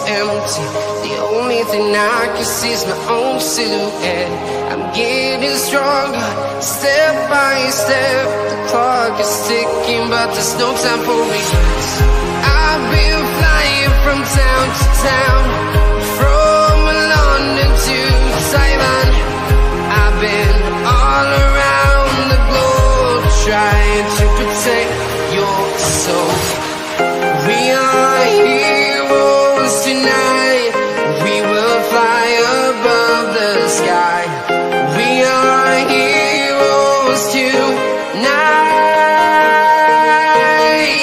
empty. The only thing I can see is my own silhouette. I'm getting stronger, step by step. The clock is ticking, but there's no time for regrets. I've been flying from town to town, from London to Taiwan. I've been all around the globe, trying to protect your soul. We are heroes tonight. We will fly above the sky. We are heroes tonight.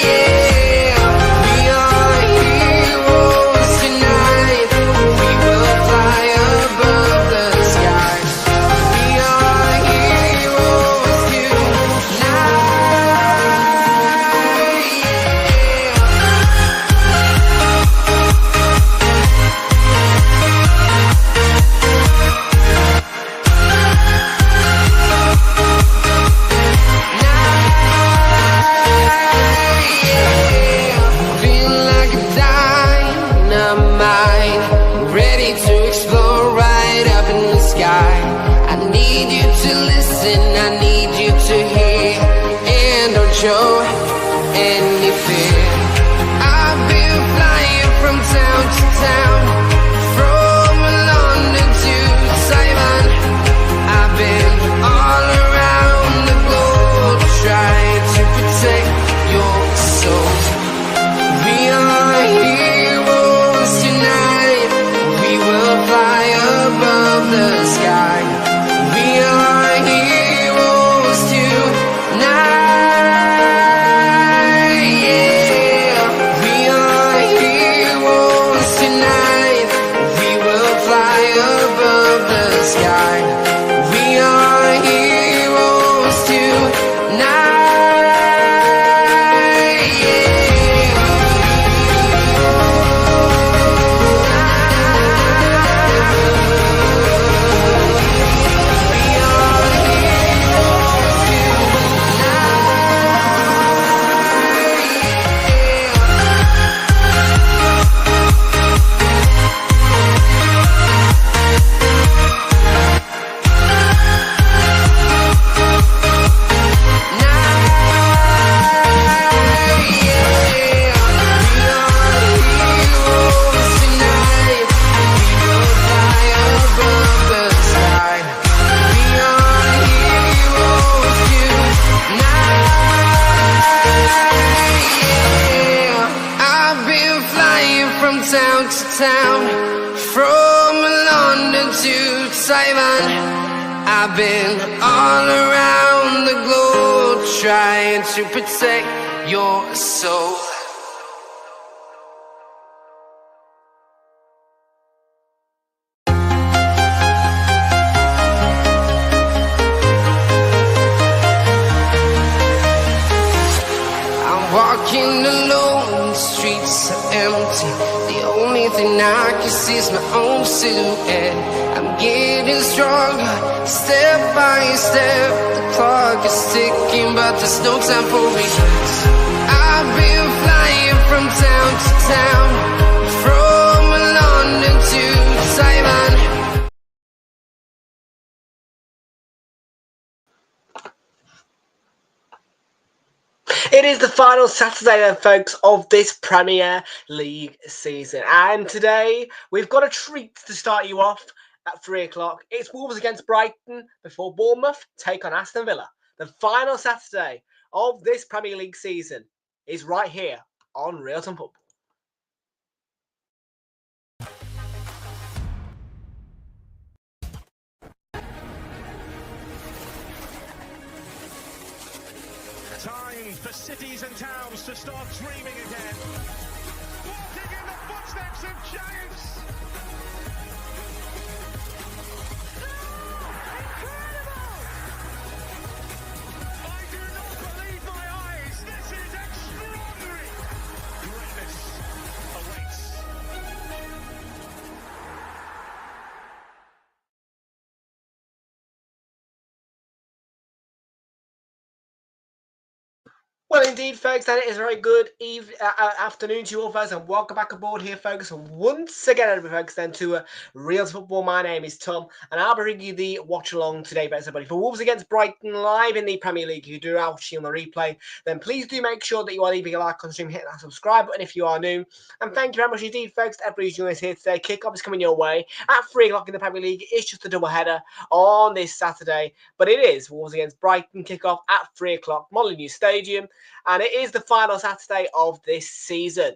Yeah. We are heroes tonight. We will fly above the sky. We are heroes tonight. I need you to hear and don't show any fear. I've been flying from town to town, from London to Taiwan. I've been all around the globe, trying to protect your soul. We are heroes tonight. We will fly above the sky. We are heroes tonight, yeah. We are heroes tonight. We will fly above the sky. We are heroes tonight, yeah. Town to town, from London to Taiwan. I've been all around the globe, trying to protect your soul. I'm walking alone, the streets are empty. The only thing I can see is my own silhouette. I'm getting stronger, step by step. The clock is ticking, but there's no time for regrets. I've been flying from town to town, from London to Taiwan. It is the final Saturday then, folks, of this Premier League season. And today, we've got a treat to start you off at 3 o'clock. It's Wolves against Brighton before Bournemouth take on Aston Villa. The final Saturday of this Premier League season is right here on Realltom Football. Time for cities and towns to start dreaming again. Walking in the footsteps of giants. Incredible! I do not believe my eyes. This is extraordinary. Greatness awaits. Well, indeed, folks, and it is a very good afternoon to you all, folks, and welcome back aboard here, folks, once again, folks, then to Real Football. My name is Tom, and I'll be bringing you the watch-along today, everybody, for Wolves against Brighton live in the Premier League. If you do watching on the replay, then please do make sure that you are leaving a like on the stream, hit that subscribe button if you are new, and thank you very much indeed, folks, to everybody who's joining us here today. Kick-off is coming your way at 3 o'clock in the Premier League. It's just a double-header on this Saturday, but it is Wolves against Brighton, kick-off at 3 o'clock, Molineux Stadium. And it is the final Saturday of this season.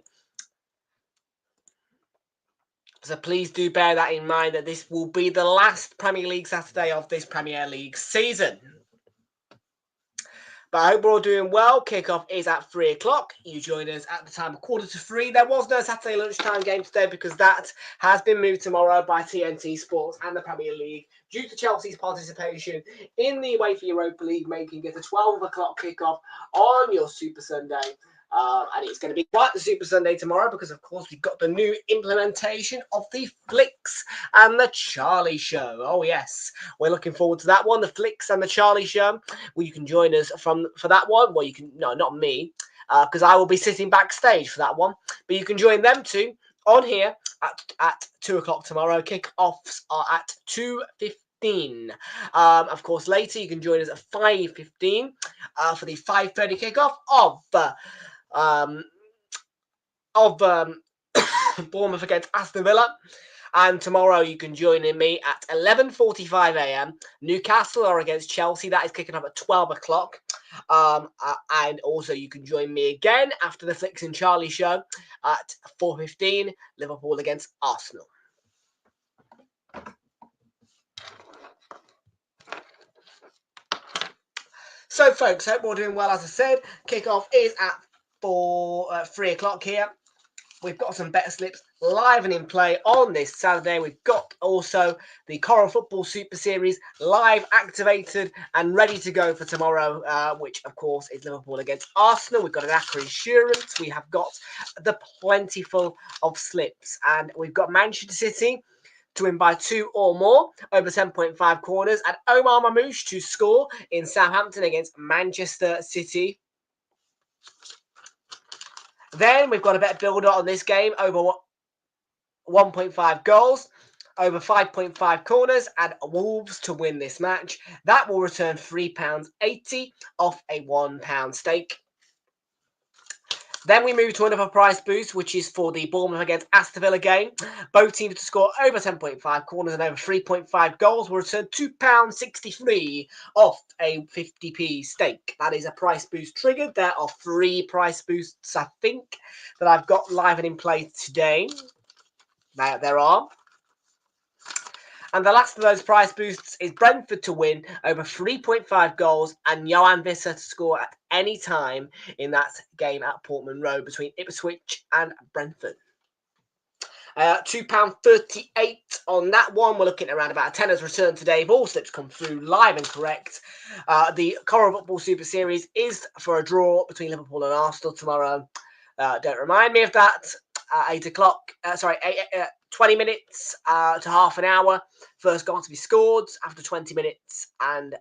So please do bear that in mind, that this will be the last Premier League Saturday of this Premier League season. But I hope we're all doing well. Kickoff is at 3 o'clock. You join us at the time of 2:45. There was no Saturday lunchtime game today because that has been moved tomorrow by TNT Sports and the Premier League due to Chelsea's participation in the UEFA Europa League, making it a 12 o'clock kickoff on your Super Sunday. And it's going to be quite the Super Sunday tomorrow because, of course, we've got the new implementation of the Flicks and the Charlie Show. Oh, yes. We're looking forward to that one, the Flicks and the Charlie Show. Well, you can join us for that one. Well, you can, no, not me, because I will be sitting backstage for that one. But you can join them too on here at 2 o'clock tomorrow. Kick-offs are at 2:15. Of course, later you can join us at 5:15 for the 5:30 kickoff of Bournemouth against Aston Villa. And tomorrow you can join me at 11:45 a.m. Newcastle are against Chelsea. That is kicking off at 12 o'clock. And also you can join me again after the Flicks and Charlie show at 4:15. Liverpool against Arsenal. So, folks, hope we're all doing well. As I said, kickoff is at 3 o'clock here. We've got some better slips live and in play on this Saturday. We've got also the Coral Football Super Series live, activated and ready to go for tomorrow, which, of course, is Liverpool against Arsenal. We've got an Accra Insurance. We have got the plentiful of slips. And we've got Manchester City to win by 2 or more over 10.5 corners, and Omar Mamouche to score in Southampton against Manchester City. Then we've got a better builder on this game, over 1.5 goals, over 5.5 corners, and Wolves to win this match. That will return £3.80 off a £1 stake. Then we move to another price boost, which is for the Bournemouth against Aston Villa game. Both teams to score over 10.5 corners and over 3.5 goals will return £2.63 off a 50p stake. That is a price boost triggered. There are 3 price boosts, I think, that I've got live and in play today. There are. And the last of those price boosts is Brentford to win over 3.5 goals and Johan Visser to score at any time in that game at Portman Road between Ipswich and Brentford. £2.38 on that one. We're looking at around about a tenner's return today. If all slips come through live and correct. The Coral Football Super Series is for a draw between Liverpool and Arsenal tomorrow. Don't remind me of that. 8 o'clock. 20 minutes to half an hour. First goal to be scored after 20 minutes. And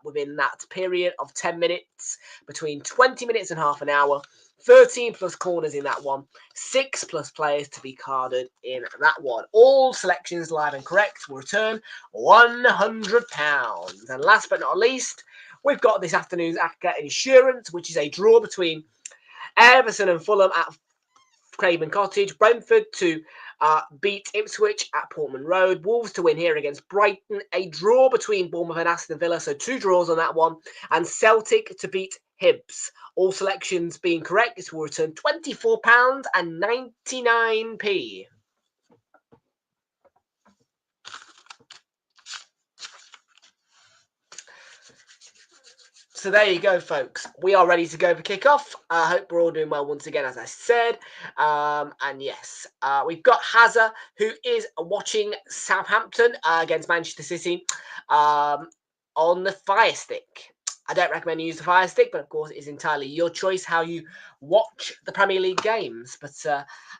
within that period of 10 minutes, between 20 minutes and half an hour, 13 plus corners in that one. 6 plus players to be carded in that one. All selections live and correct will return £100. And last but not least, we've got this afternoon's Accra Insurance, which is a draw between Everton and Fulham at Craven Cottage. Brentford to beat Ipswich at Portman Road. Wolves to win here against Brighton. A draw between Bournemouth and Aston Villa, so 2 draws on that one. And Celtic to beat Hibs. All selections being correct, this will return £24.99. So there you go, folks. We are ready to go for kickoff. I hope we're all doing well once again, as I said. And yes, we've got Hazard, who is watching Southampton against Manchester City on the Fire Stick. I don't recommend you use the Fire Stick, but of course it's entirely your choice how you watch the Premier League games. But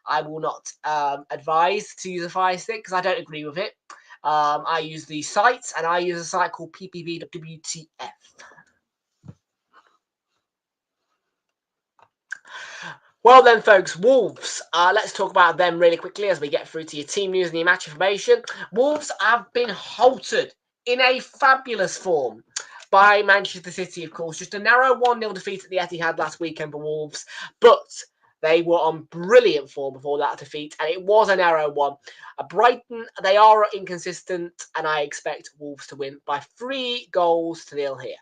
I will not advise to use a Fire Stick because I don't agree with it. I use the sites, and I use a site called PPV WTF. Well then, folks, Wolves. Let's talk about them really quickly as we get through to your team news and your match information. Wolves have been halted in a fabulous form by Manchester City, of course. Just a narrow 1-0 defeat at the Etihad last weekend for Wolves, but they were on brilliant form before that defeat, and it was a narrow one. Brighton, they are inconsistent, and I expect Wolves to win by 3-0 here.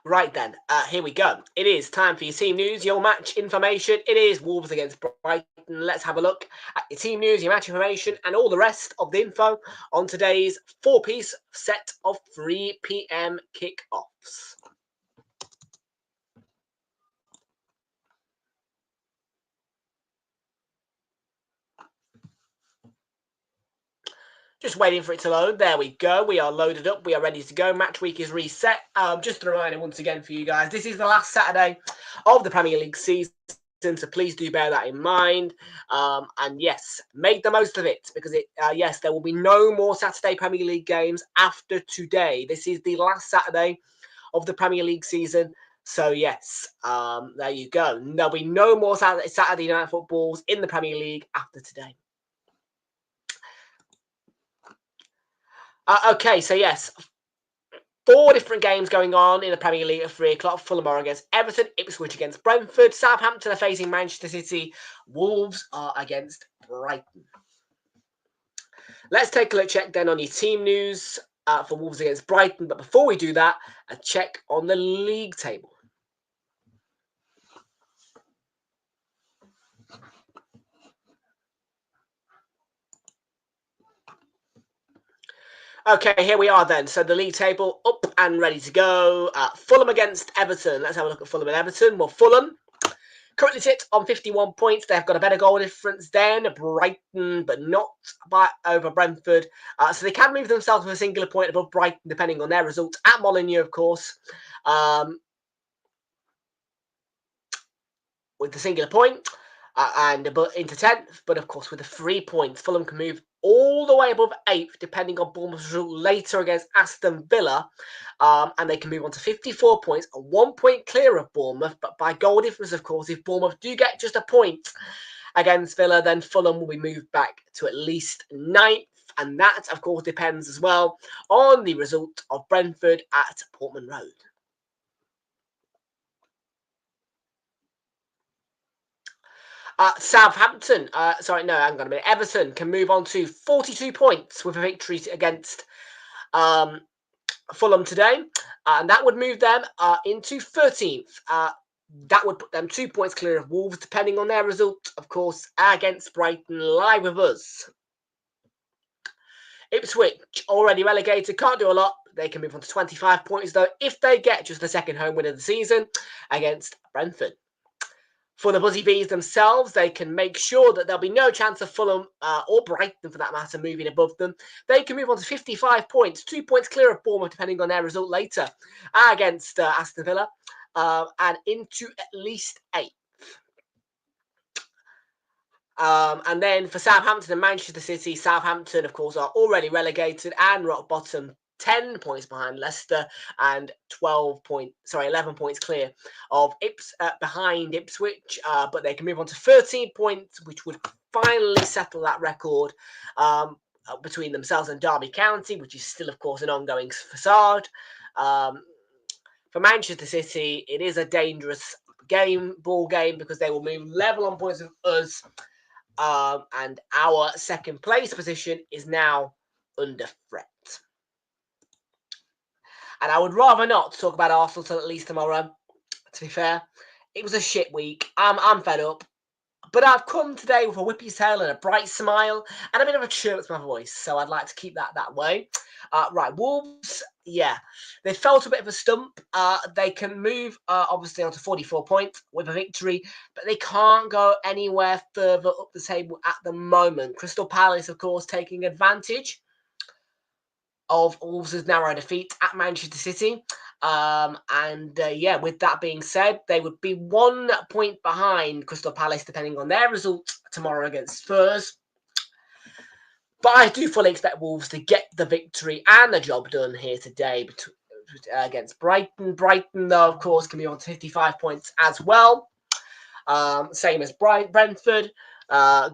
Right then, here we go. It is time for your team news, your match information. It is Wolves against Brighton. Let's have a look at your team news, your match information, and all the rest of the info on today's 4-piece set of 3 p.m. kick-offs. Just waiting for it to load. There we go. We are loaded up. We are ready to go. Match week is reset. Just a reminder once again for you guys, this is the last Saturday of the Premier League season, so please do bear that in mind. And yes, make the most of it, because yes, there will be no more Saturday Premier League games after today. This is the last Saturday of the Premier League season. So yes, there you go. There'll be no more Saturday night footballs in the Premier League after today. Okay, so yes, 4 different games going on in the Premier League at 3 o'clock. Fulham are against Everton, Ipswich against Brentford, Southampton are facing Manchester City, Wolves are against Brighton. Let's take a look, check then on your team news for Wolves against Brighton. But before we do that, a check on the league table. Okay, here we are then. So the league table up and ready to go. Fulham against Everton. Let's have a look at Fulham and Everton. Well, Fulham currently sit on 51 points. They've got a better goal difference than Brighton, but not over Brentford. So they can move themselves with a singular point above Brighton, depending on their results at Molineux, of course. With the singular point and into 10th, but of course with the 3 points, Fulham can move all the way above 8th, depending on Bournemouth's result later against Aston Villa, and they can move on to 54 points, a 1 point clear of Bournemouth, but by goal difference, of course. If Bournemouth do get just a point against Villa, then Fulham will be moved back to at least 9th, and that, of course, depends as well on the result of Brentford at Portman Road. Southampton, hang on a minute. Everton can move on to 42 points with a victory against Fulham today. And that would move them into 13th. That would put them 2 points clear of Wolves, depending on their result, of course, against Brighton, live with us. Ipswich, already relegated, can't do a lot. They can move on to 25 points, though, if they get just the second home win of the season against Brentford. For the Buzzy Bees themselves, they can make sure that there'll be no chance of Fulham or Brighton, for that matter, moving above them. They can move on to 55 points, 2 points clear of Bournemouth, depending on their result later against Aston Villa, and into at least 8th. And then for Southampton and Manchester City, Southampton, of course, are already relegated and rock bottom, 10 points behind Leicester and 11 points clear of behind Ipswich, but they can move on to 13 points, which would finally settle that record between themselves and Derby County, which is still, of course, an ongoing facade. For Manchester City, it is a dangerous ball game, because they will move level on points with us, and our second place position is now under threat. And I would rather not talk about Arsenal till at least tomorrow, to be fair. It was a shit week. I'm fed up. But I've come today with a whippy tail and a bright smile and a bit of a chirp to my voice, so I'd like to keep that way. Right, Wolves, yeah. They felt a bit of a stump. They can move, obviously, on to 44 points with a victory, but they can't go anywhere further up the table at the moment. Crystal Palace, of course, taking advantage of Wolves' narrow defeat at Manchester City. With that being said, they would be 1 point behind Crystal Palace, depending on their results tomorrow against Spurs. But I do fully expect Wolves to get the victory and the job done here today against Brighton. Brighton, though, of course, can be on 55 points as well. Same as Brentford.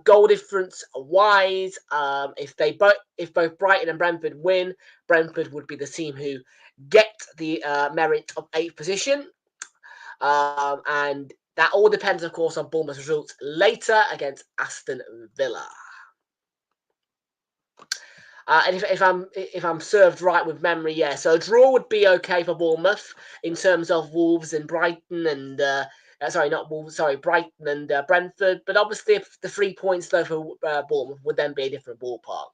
Goal difference wise, if both Brighton and Brentford win, Brentford would be the team who get the merit of 8th position. And that all depends, of course, on Bournemouth's results later against Aston Villa. And if I'm served right with memory, yeah. So a draw would be okay for Bournemouth in terms of Wolves and Brighton and Brighton and Brentford. But obviously, if the 3 points though for Bournemouth would then be a different ballpark.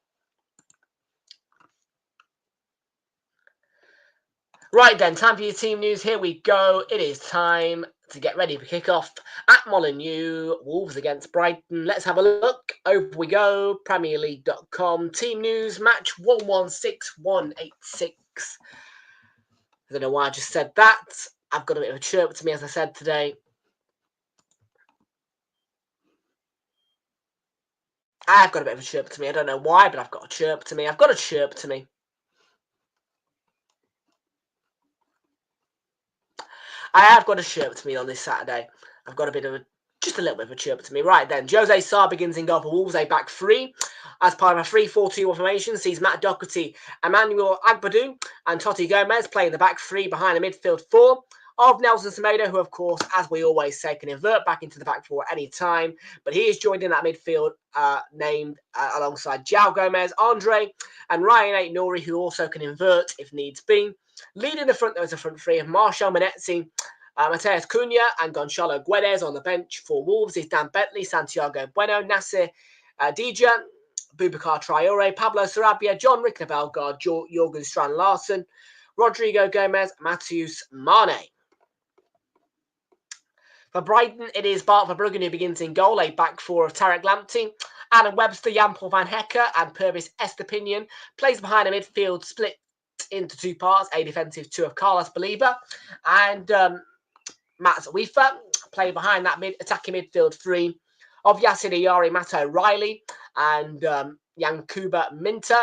Right then, time for your team news. Here we go. It is time to get ready for kickoff at Molineux. Wolves against Brighton. Let's have a look. Over we go. PremierLeague.com. Team news. Match 116186. I don't know why I just said that. I've got a bit of a chirp to me, as I said today. I've got a bit of a chirp to me. I don't know why, but I've got a chirp to me. I've got a chirp to me. I have got a chirp to me on this Saturday. I've got just a little bit of a chirp to me. Right then, Jose Sarr begins in goal for Wolves, a back three. As part of a 3-4-2 formation, sees Matt Doherty, Emmanuel Agbadou, and Totti Gomez playing the back three behind the midfield four of Nelson Semedo, who, of course, as we always say, can invert back into the back four at any time. But he is joined in that midfield, named alongside João Gomez, Andre, and Ryan Ait-Nouri, who also can invert if needs be. Leading the front, there is a front three of Marshall Menezzi, Mateus Cunha, and Gonçalo Guedes. On the bench for Wolves is Dan Bentley, Santiago Bueno, Nasser Dija, Boubacar Traore, Pablo Sarabia, John Rickner Bellegarde, Jorgen Strand Larsen, Rodrigo Gomez, Matheus Mane. For Brighton, it is Bart Verbruggen who begins in goal, a back four of Tarek Lamptey, Adam Webster, Jan-Paul van Hecke, and Purvis Estepinian plays behind a midfield split into two parts, a defensive two of Carlos Baliba and Matt Weaver play behind that attacking midfield three of Yasser Diarra, Matt O'Reilly, and Yankuba Minter.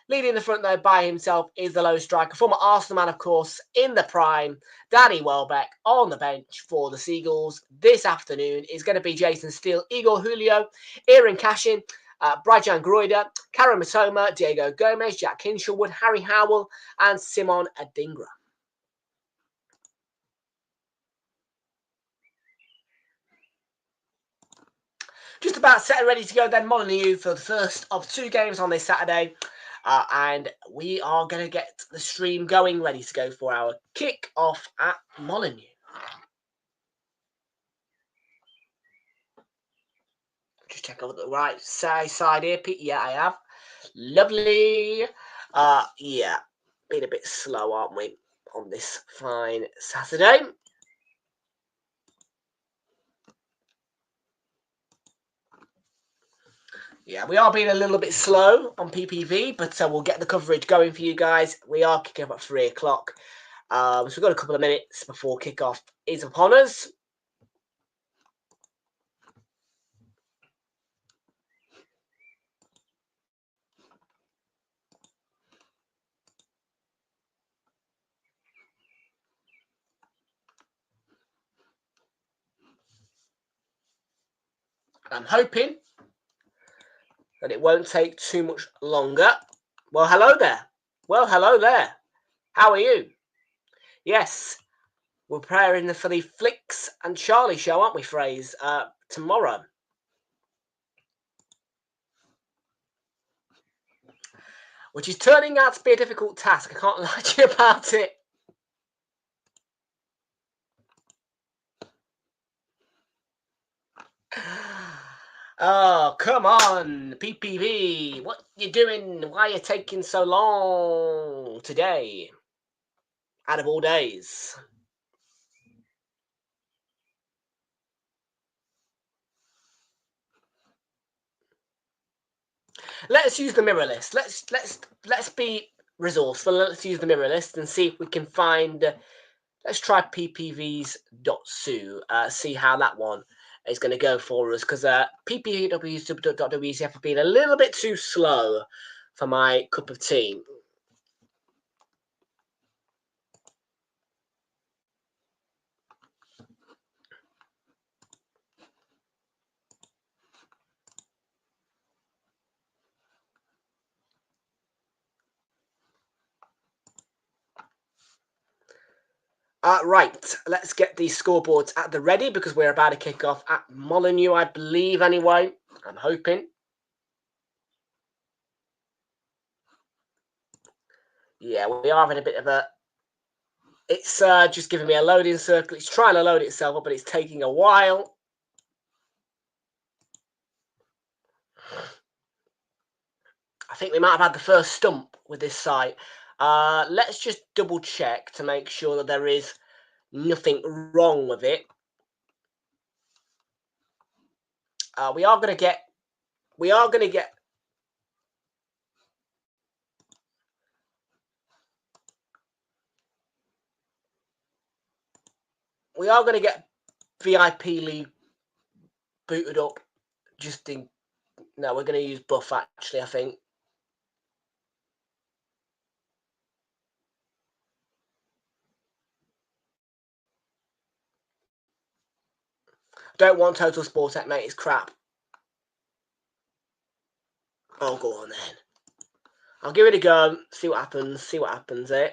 Leading the front, though, by himself is the lone striker, former Arsenal man, of course, in the prime, Danny Welbeck. On the bench for the Seagulls this afternoon is going to be Jason Steele, Igor Julio, Aaron Cashin, Brajan Gruida, Karen Matoma, Diego Gomez, Jack Hinshelwood, Harry Howell, and Simon Adingra. Just about set and ready to go then, Molineux, for the first of two games on this Saturday. And we are going to get the stream going, ready to go for our kick-off at Molineux. Just check over the right side here, Pete. Yeah, I have. Lovely. Yeah, been a bit slow, aren't we, on this fine Saturday? Yeah, we are being a little bit slow on PPV, but we'll get the coverage going for you guys. We are kicking off at 3 o'clock. So we've got a couple of minutes before kickoff is upon us. I'm hoping that it won't take too much longer. Well, hello there. How are you? Yes, we're preparing for the Flicks and Charlie show, aren't we, Fraser? Tomorrow. Which is turning out to be a difficult task. I can't lie to you about it. Oh, come on, PPV. What you doing? Why are you taking so long today? Out of all days. Let's use the mirror list. Let's be resourceful. Let's use the mirror list and see if we can find. Let's try ppvs.su. See how that one is going to go for us, because ppvs.wcf have been a little bit too slow for my cup of tea. Right, let's get these scoreboards at the ready because we're about to kick off at Molineux, I believe, anyway. I'm hoping. Yeah, we are having a bit of a... It's just giving me a loading circle. It's trying to load itself up, but it's taking a while. I think we might have had the first stump with this site. Let's just double check to make sure that there is nothing wrong with it. We are going to get VIP League booted up. No, we're going to use Buff actually, I think. Don't want Total Sport Tech, mate. It's crap. Oh, go on then. I'll give it a go. See what happens. See what happens, eh?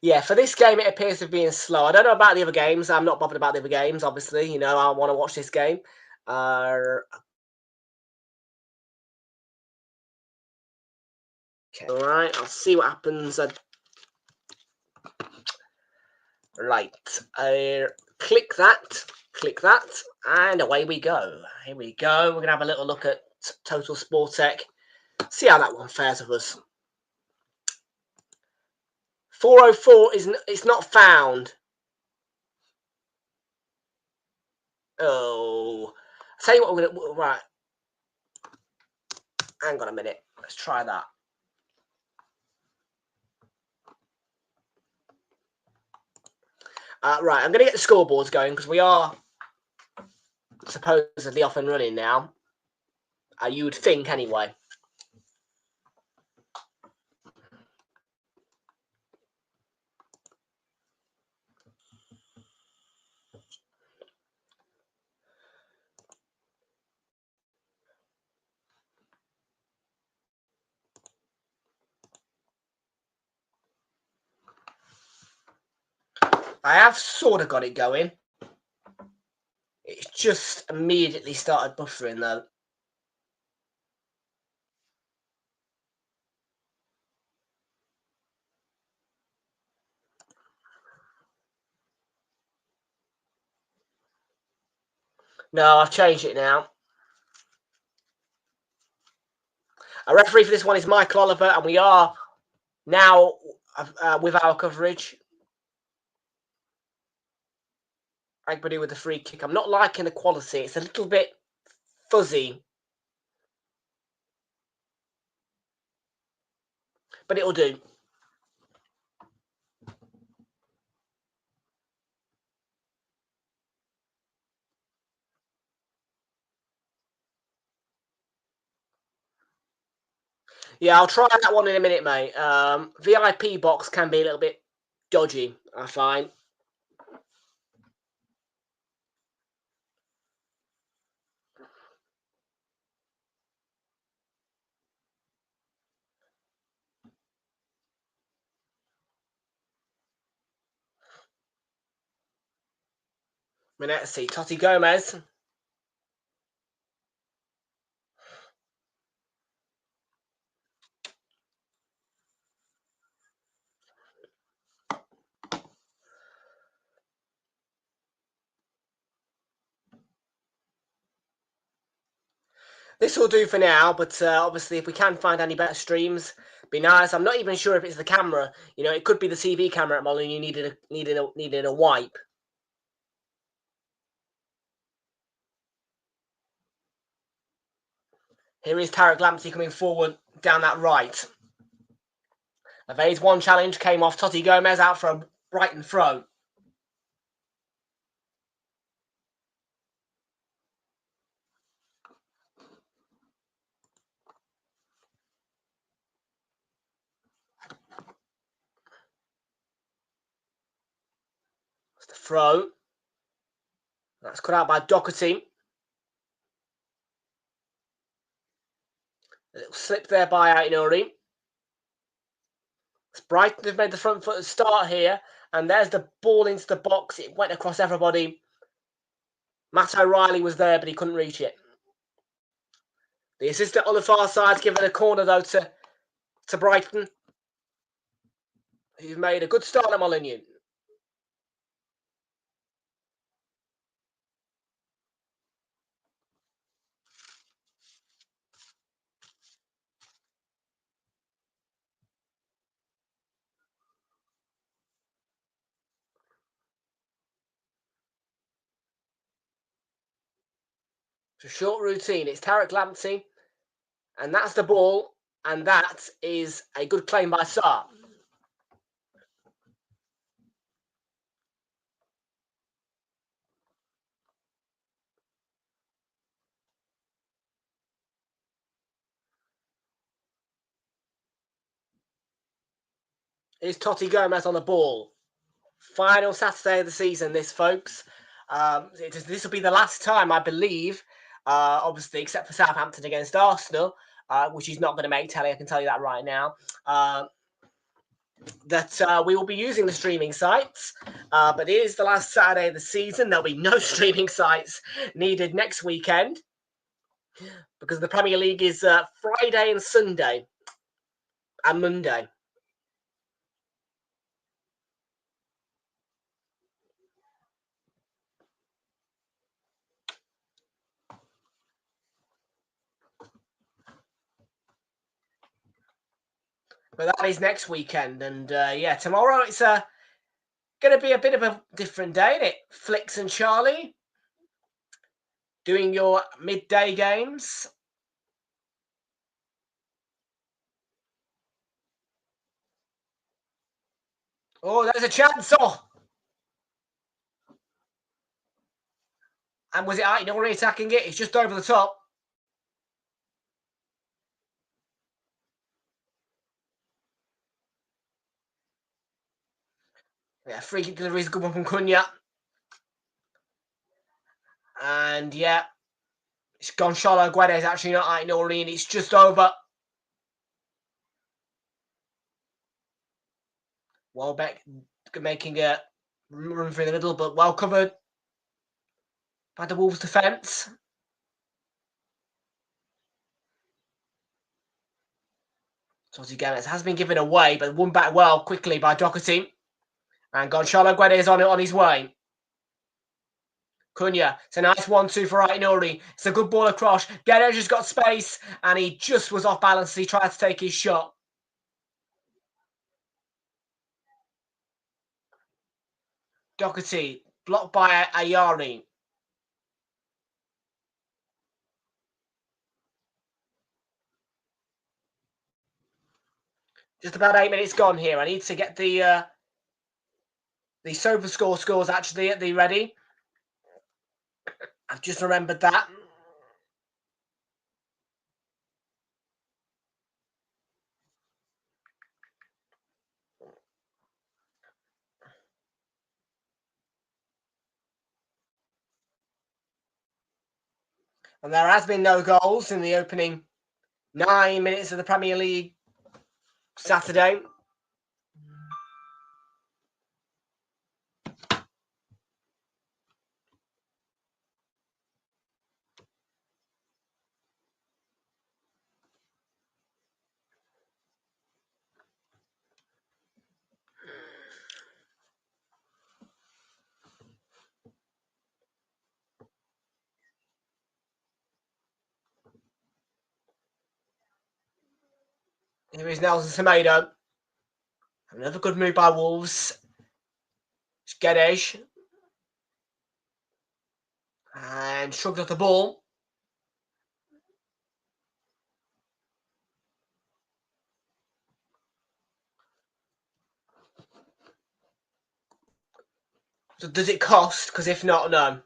Yeah, for this game, it appears to be being slow. I don't know about the other games. I'm not bothered about the other games, obviously. You know, I want to watch this game. Okay, all right. I'll see what happens. Right. Click that, and away we go. Here we go. We're going to have a little look at Total Sport Tech. See how that one fares with us. 404 it's not found. Oh, I'll tell you what we're gonna right. Hang on a minute. Let's try that. Right, I'm gonna get the scoreboards going because we are supposedly off and running now. You would think, anyway. I have sort of got it going. It's just immediately started buffering though. No, I've changed it now. A referee for this one is Michael Oliver, and we are now with our coverage. Everybody with the free kick. I'm not liking the quality. It's a little bit fuzzy. But it'll do. Yeah, I'll try that one in a minute, mate. VIP box can be a little bit dodgy, I find. Let's see. Totti Gomez. This will do for now, but obviously if we can find any better streams, be nice. I'm not even sure if it's the camera. You know, it could be the TV camera at Molineux needed a wipe. Here is Tarek Lamptey coming forward down that right. A phase 1 challenge came off. Totti Gomez out for a Brighton throw. It's the throw. That's cut out by Doherty. A little slip there by Ainuri. Brighton have made the front foot start here, and there's the ball into the box. It went across everybody. Matt O'Reilly was there, but he couldn't reach it. The assistant on the far side's given a corner, though, to Brighton, who've made a good start at Molineux. It's a short routine. It's Tarek Lamptey, and that's the ball, and that is a good claim by Sarr. Here's Totti Gomez on the ball. Final Saturday of the season, this, folks. This will be the last time, I believe, obviously, except for Southampton against Arsenal, which is not going to make telly, I can tell you that right now, that we will be using the streaming sites. But it is the last Saturday of the season. There'll be no streaming sites needed next weekend because the Premier League is Friday and Sunday and Monday. But that is next weekend. And yeah, tomorrow it's going to be a bit of a different day, isn't it? Flicks and Charlie doing your midday games. Oh, there's a chance. Oh. And was it Aït-Nouri attacking it? It's just over the top. Yeah, free kick delivery is a good one from Cunha. And yeah, it's Gonçalo Guedes, actually not Aït-Nouri, and it's just over. Welbeck making a run through the middle, but well covered by the Wolves defence. Totti Gomez has been given away, but won back well quickly by Doherty. And Gonçalo Guedes on his way. Cunha, it's a nice 1-2 for Aït-Nouri. It's a good ball across. Guedes has got space, and he just was off balance as he tried to take his shot. Doherty, blocked by Ayari. Just about 8 minutes gone here. I need to get the SofaScore scores actually at the ready. I've just remembered that. And there has been no goals in the opening 9 minutes of the Premier League Saturday. Here is Nelson Semedo. Another good move by Wolves. It's Guedes. And shrugged off the ball. So does it cost? Because if not, no.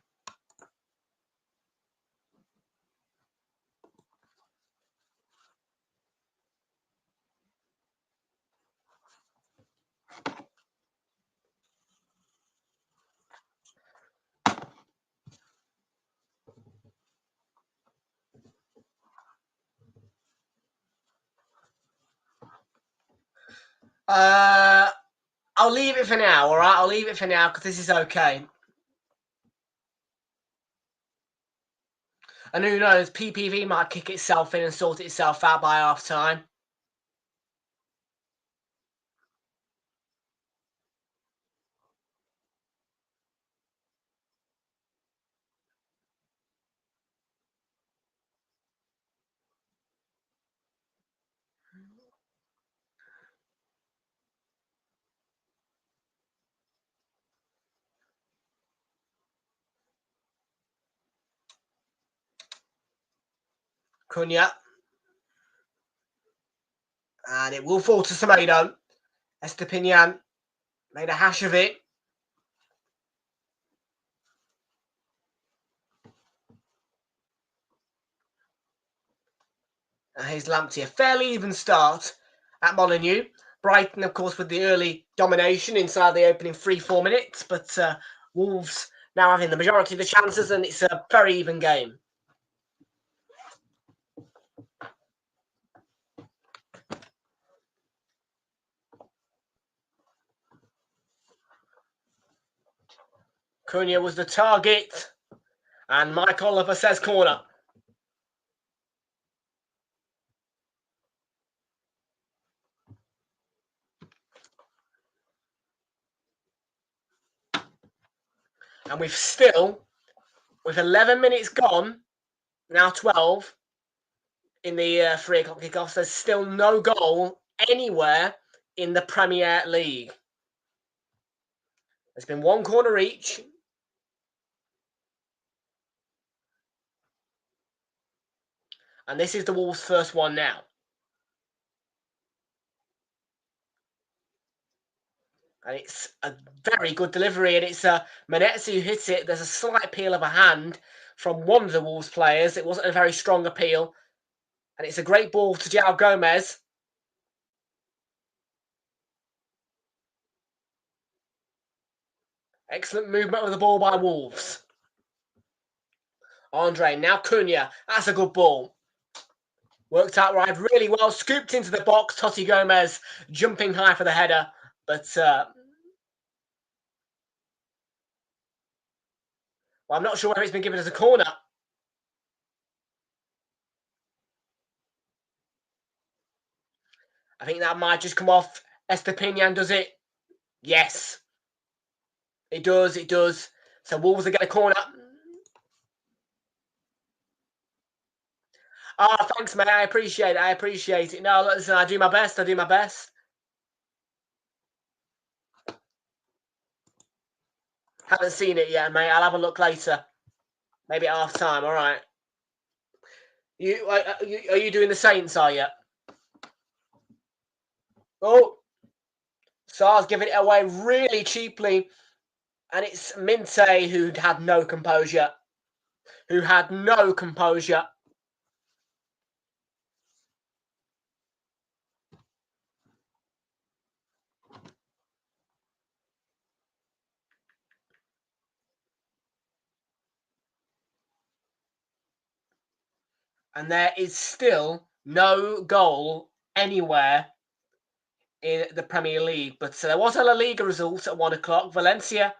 I'll leave it for now, all right? I'll leave it for now because this is okay. And who knows, PPV might kick itself in and sort itself out by half time. Cunha. And it will fall to Semedo. Estepinian made a hash of it. And here's Lamptey. A fairly even start at Molineux. Brighton, of course, with the early domination inside the opening 3-4 minutes. But Wolves now having the majority of the chances, and it's a very even game. Cunha was the target. And Mike Oliver says corner. And we've still, with 11 minutes gone, now 12, in the 3 o'clock kickoffs, there's still no goal anywhere in the Premier League. There's been one corner each. And this is the Wolves' first one now. And it's a very good delivery. And it's Manetzi who hits it. There's a slight appeal of a hand from one of the Wolves players. It wasn't a very strong appeal. And it's a great ball to João Gomez. Excellent movement with the ball by Wolves. Andre, now Cunha. That's a good ball. Worked out right really well. Scooped into the box. Totti Gomez jumping high for the header. But well, I'm not sure whether it's been given as a corner. I think that might just come off. Estepinian does it. Yes. It does, it does. So Wolves are going to corner. Oh, thanks, mate. I appreciate it. I appreciate it. No, listen, I do my best. I do my best. Haven't seen it yet, mate. I'll have a look later. Maybe at half time. All right. Are you doing the Saints, are you? Oh. Sar's giving it away really cheaply. And it's Minte who had no composure. Who had no composure. And there is still no goal anywhere in the Premier League. But there was a La Liga result at 1 o'clock. Valencia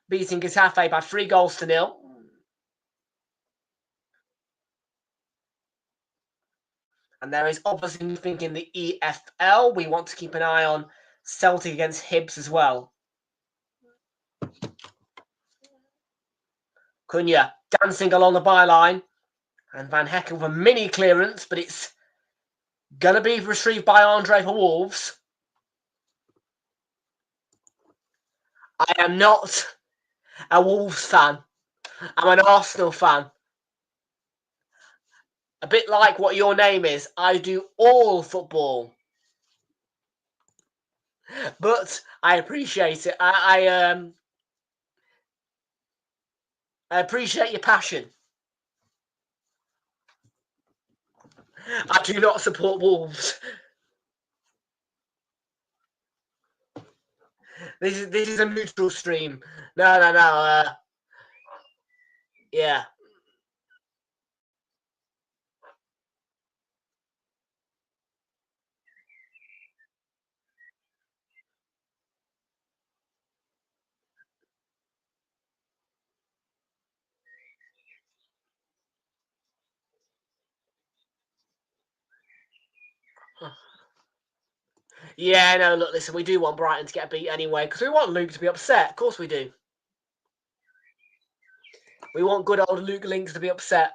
beating Getafe by 3-0. And there is obviously nothing in the EFL. We want to keep an eye on Celtic against Hibs as well. Cunha dancing along the byline. And Van Hecken with a mini clearance, but it's going to be retrieved by Andre for Wolves. I am not a Wolves fan. I'm an Arsenal fan. A bit like what your name is. I do all football. But I appreciate it. I appreciate your passion. I do not support Wolves. This is a neutral stream. No. Yeah. Yeah, no, look, listen, we do want Brighton to get a beat anyway, because we want Luke to be upset. Of course we do. We want good old Luke Links to be upset.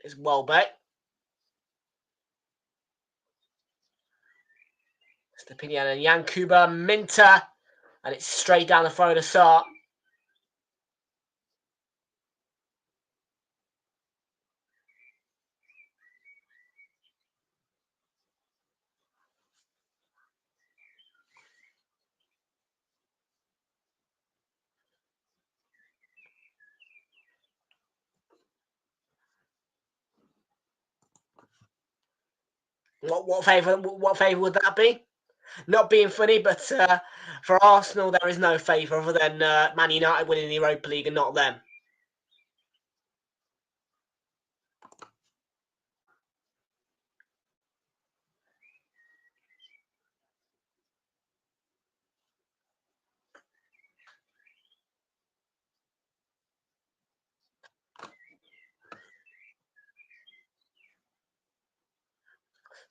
It's Welbeck. Stepinian and Yankuba Minter. And it's straight down the throat of Sark. What favour would that be? Not being funny, but for Arsenal, there is no favour other than Man United winning the Europa League and not them.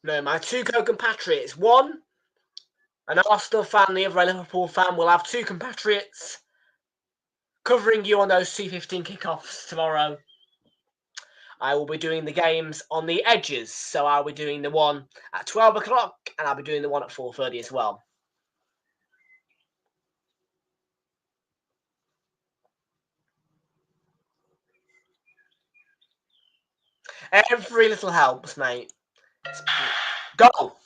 No, my two co-compatriots. One, an Arsenal fan, the other a Liverpool fan, will have two compatriots covering you on those C15 kickoffs tomorrow. I will be doing the games on the edges, so I'll be doing the one at 12 o'clock and I'll be doing the one at 4:30 as well. Every little helps, mate. Goal.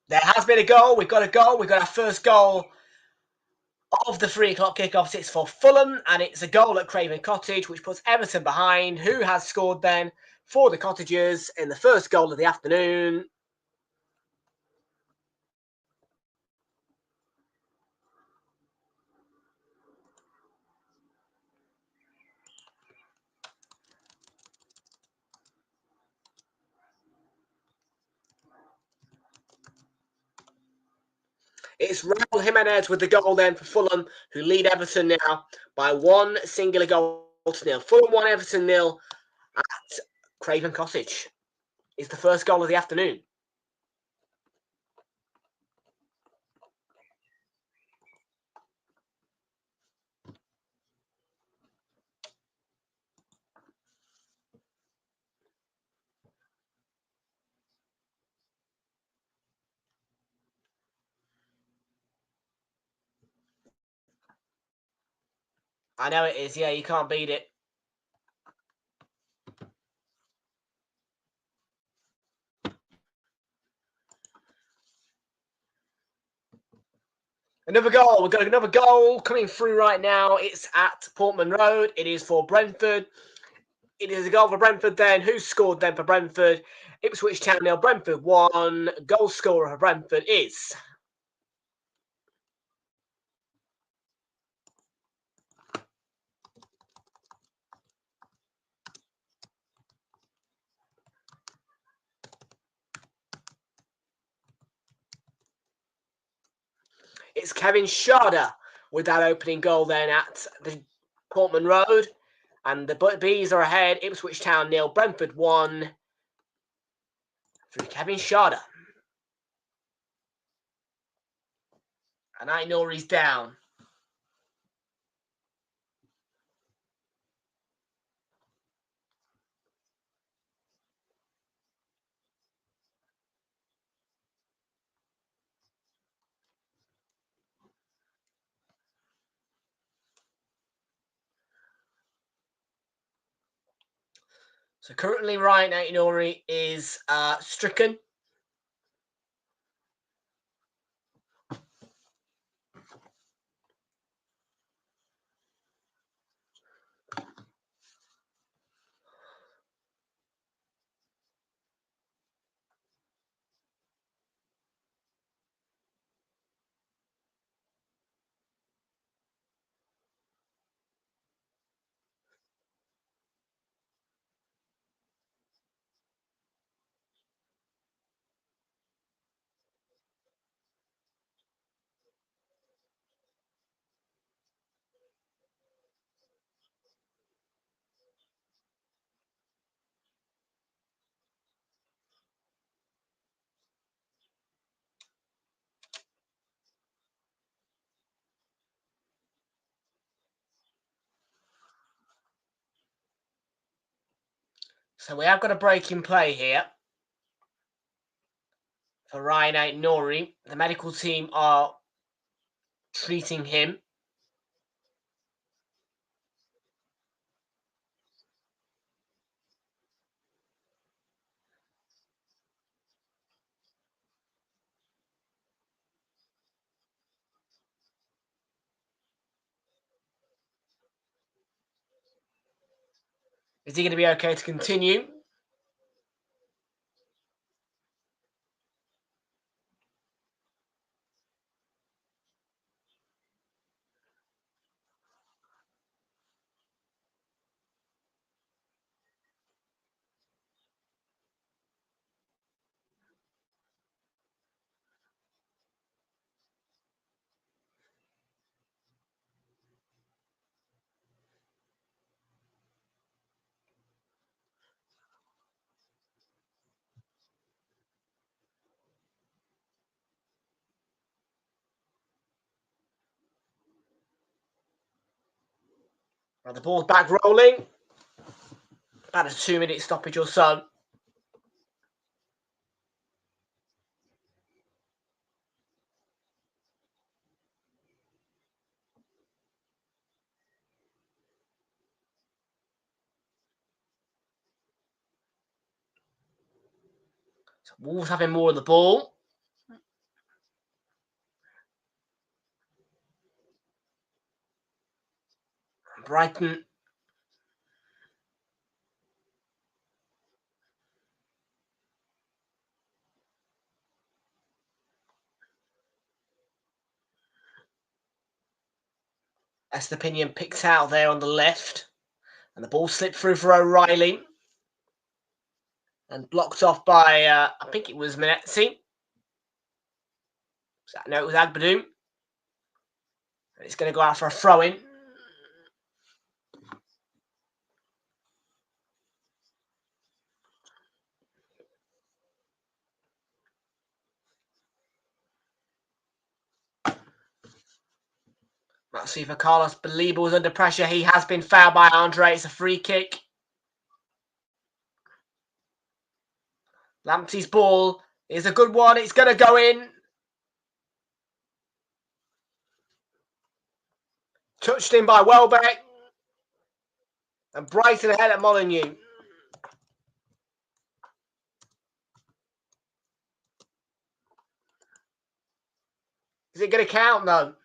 There has been a goal. We've got a goal. We've got our first goal of the 3 o'clock kickoffs. It's for Fulham, and it's a goal at Craven Cottage, which puts Everton behind. Who has scored then for the Cottagers in the first goal of the afternoon? It's Raul Jimenez with the goal then for Fulham, who lead Everton now by one singular goal to nil. Fulham 1, Everton 0 at Craven Cottage. It's the first goal of the afternoon. I know it is. Yeah, you can't beat it. Another goal. We've got another goal coming through right now. It's at Portman Road. It is for Brentford. It is a goal for Brentford then. Who scored then for Brentford? Ipswich Town 0, Brentford 1. Goal scorer for Brentford is... It's Kevin Schade with that opening goal then at the Portman Road. And the Bees are ahead. Ipswich Town 0, Brentford 1. Through Kevin Schade. And I know he's down. So currently Ryan Aitonori is stricken. So we have got a break in play here for Ryan Nori. The medical team are treating him. Is he going to be okay to continue? Well, the ball's back rolling. About a 2-minute stoppage or so. So Wolves having more of the ball. Brighton Estepinian picked out there on the left. And the ball slipped through for O'Reilly. And blocked off by, I think it was Menezzi. No, it was Agbadoom. And it's going to go out for a throw-in. Let's see if Carlos Baliba was under pressure. He has been fouled by Andre. It's a free kick. Lamptey's ball is a good one. It's going to go in. Touched in by Welbeck. And Brighton ahead at Molineux. Is it going to count? No.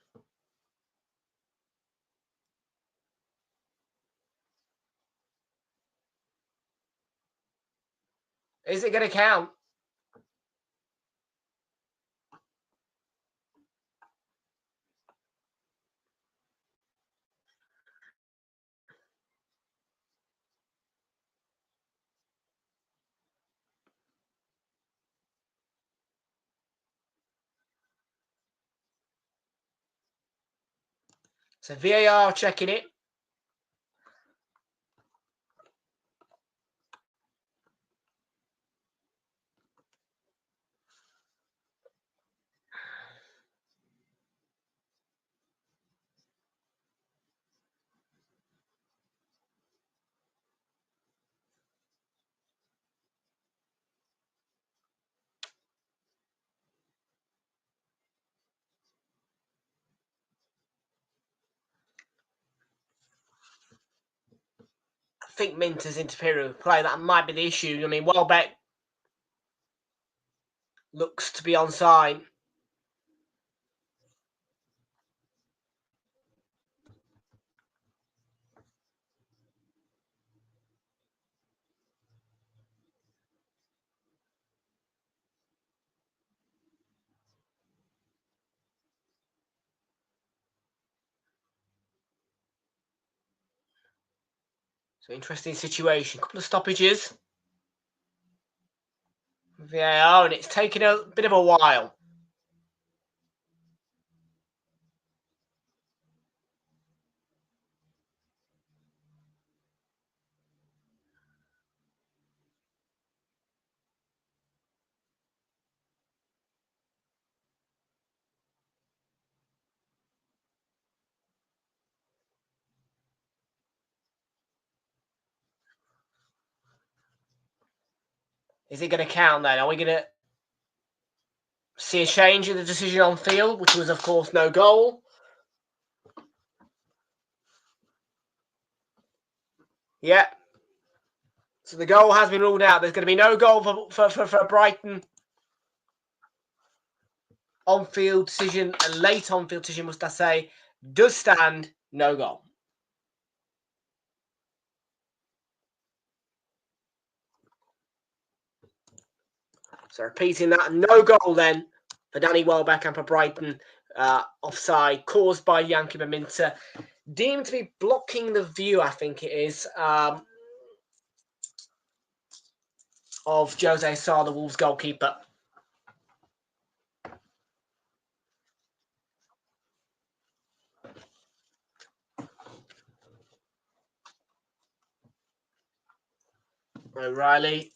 Is it going to count? So VAR checking it. I think Minter's interfering with play. That might be the issue. I mean, Welbeck looks to be onside. So interesting situation. Couple of stoppages. VAR, and it's taken a bit of a while. Is it going to count then? Are we going to see a change in the decision on field, which was, of course, no goal? Yeah. So the goal has been ruled out. There's going to be no goal for Brighton. On-field decision, a late on-field decision, must I say, does stand, no goal. So repeating that, no goal then for Danny Welbeck and for Brighton. Offside caused by Yanky Maminta. Deemed to be blocking the view, I think it is, of Jose Sarr, the Wolves goalkeeper. O'Reilly.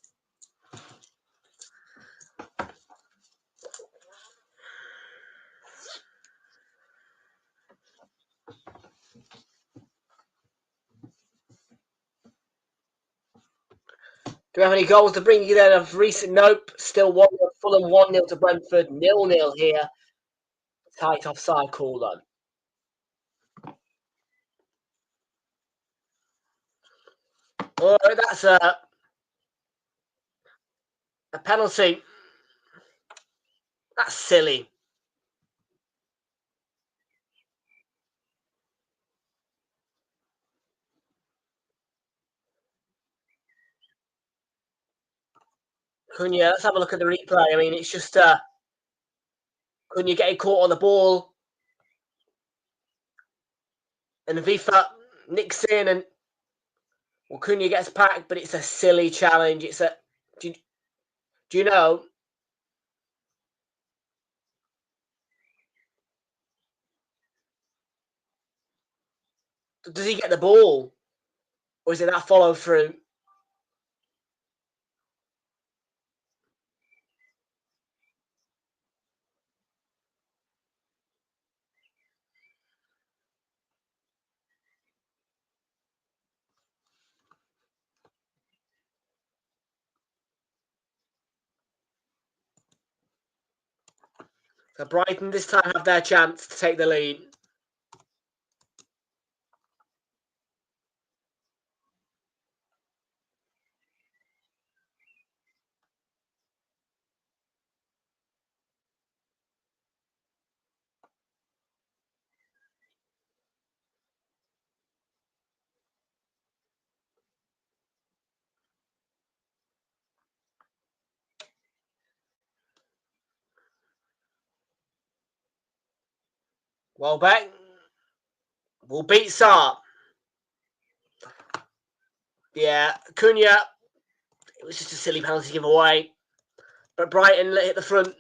Do we have any goals to bring you then of recent? Nope. Still 1-0 Fulham, 1-0 to Brentford, 0-0 here. Tight offside call on. Oh, that's a penalty. That's silly. Cunha, let's have a look at the replay. I mean, it's just Cunha getting caught on the ball. And Vifa nicks in and Cunha gets packed, but it's a silly challenge. It's a do you know? Does he get the ball? Or is it that follow through? So Brighton this time have their chance to take the lead. Welbeck will beat Sarr. Yeah, Cunha. It was just a silly penalty giveaway. But Brighton hit the front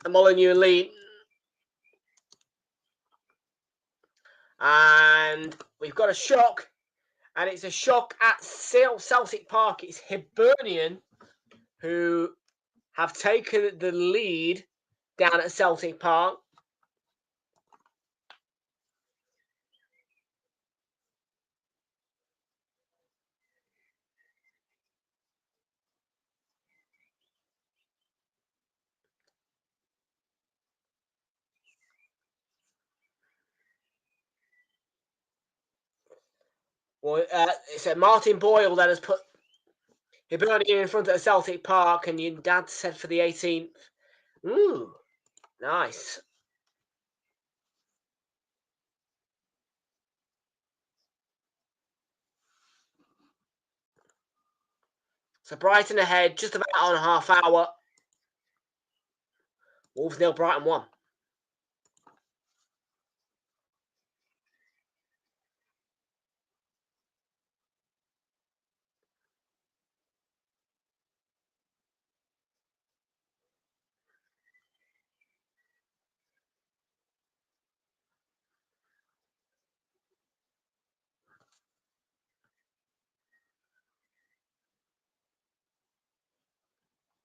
and Molineux lead. And we've got a shock. And it's a shock at Celtic Park. It's Hibernian who have taken the lead down at Celtic Park. Well, it's Martin Boyle that has put Hibernian in front of Celtic Park, and your dad said for the 18th. Ooh, nice. So Brighton ahead, just about on a half hour. Wolves 0, Brighton 1.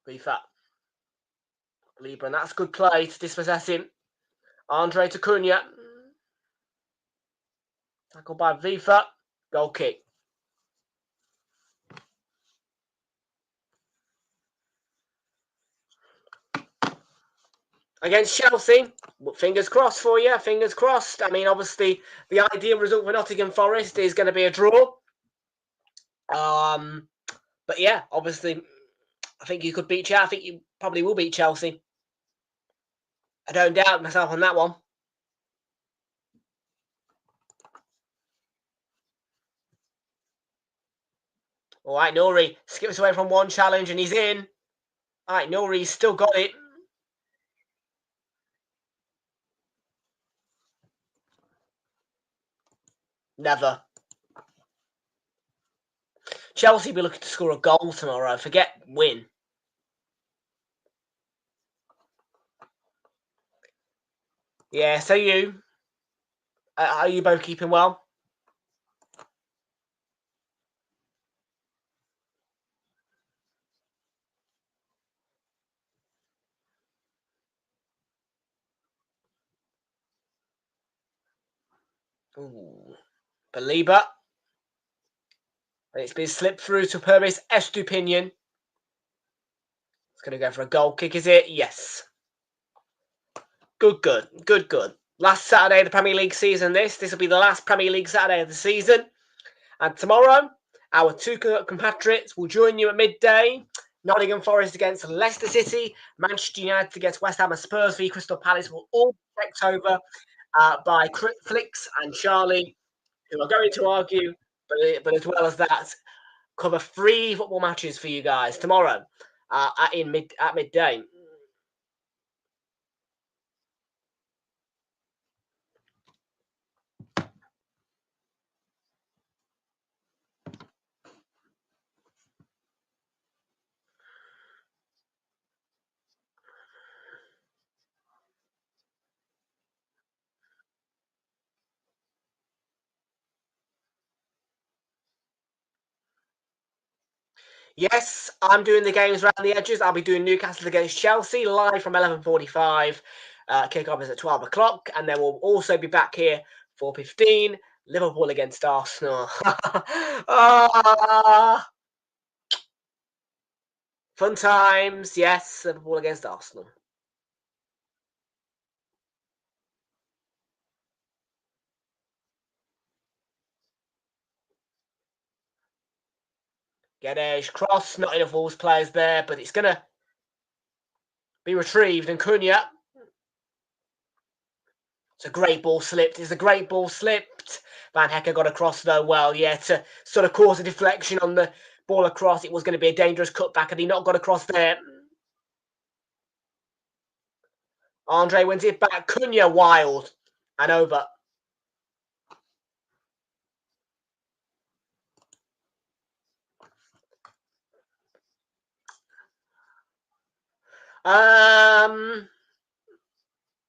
Vifa. Libra, and that's good play to dispossess him. Andre to Cunha. Tackled by Vifa. Goal kick. against Chelsea. Fingers crossed for you. Fingers crossed. I mean, obviously, the ideal result for Nottingham Forest is going to be a draw. But yeah, obviously, I think you could beat Chelsea. I think you probably will beat Chelsea. I don't doubt myself on that one. All right, Nuri skips away from one challenge and he's in. All right, Nuri's still got it. Never. Chelsea will be looking to score a goal tomorrow. Forget win. Yeah, so you. Are you both keeping well? Ooh. Belieber. It's been slipped through to Pervis Estupinian. It's going to go for a goal kick, is it? Yes. Good. Last Saturday of the Premier League season, this will be the last Premier League Saturday of the season. And tomorrow, our two compatriots will join you at midday. Nottingham Forest against Leicester City, Manchester United against West Ham and Spurs v Crystal Palace will all be checked over by Flix and Charlie, who are going to argue, but as well as that, cover 3 football matches for you guys tomorrow at midday. Yes, I'm doing the games around the edges. I'll be doing Newcastle against Chelsea live from 11:45. Kickoff is at 12 o'clock, and then we'll also be back here for 15. Liverpool against Arsenal. Fun times, yes. Liverpool against Arsenal. Guedes, cross, not enough Wolves players there, but it's going to be retrieved. And Cunha. It's a great ball slipped. It's a great ball slipped. Van Hecker got across though well. Yeah, to sort of cause a deflection on the ball across. It was going to be a dangerous cutback. Had he not got across there? Andre wins it back. Cunha wild and over.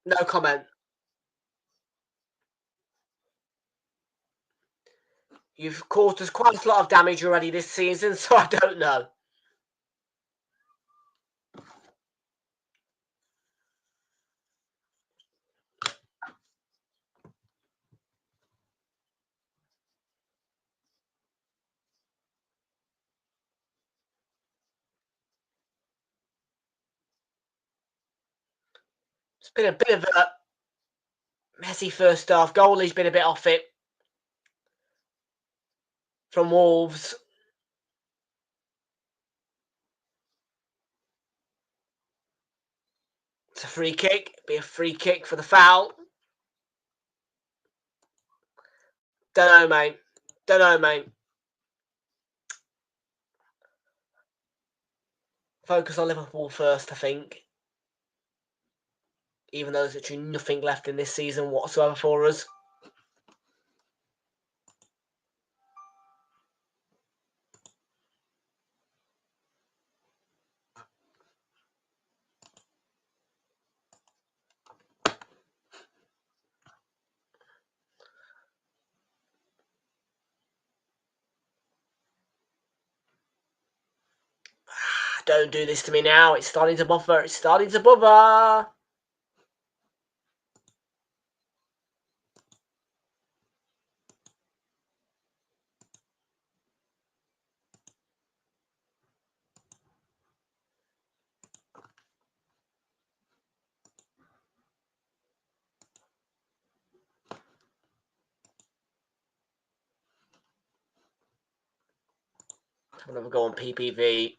No comment. You've caused us quite a lot of damage already this season, so I don't know. It's been a bit of a messy first half. Goalie's been a bit off it from Wolves. It's a free kick. Be a free kick for the foul. Don't know, mate. Focus on Liverpool first, I think. Even though there's literally nothing left in this season whatsoever for us. Don't do this to me now. It's starting to buffer. It's starting to buffer. I'm going to go on PPV.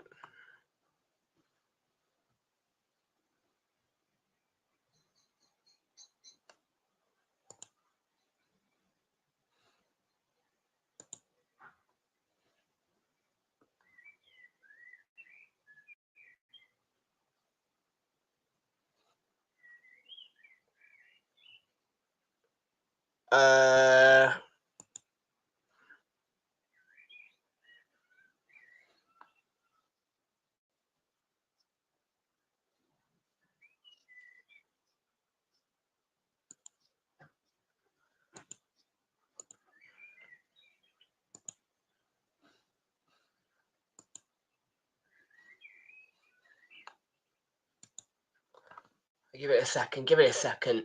Give it a second. Give it a second.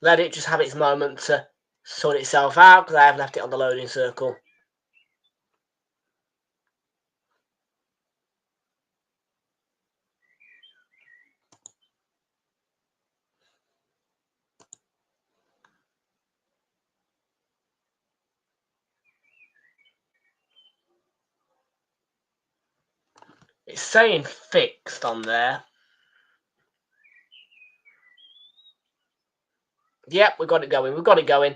Let it just have its moment to sort itself out because I have left it on the loading circle. It's saying fixed on there. Yep, we got it going. We've got it going.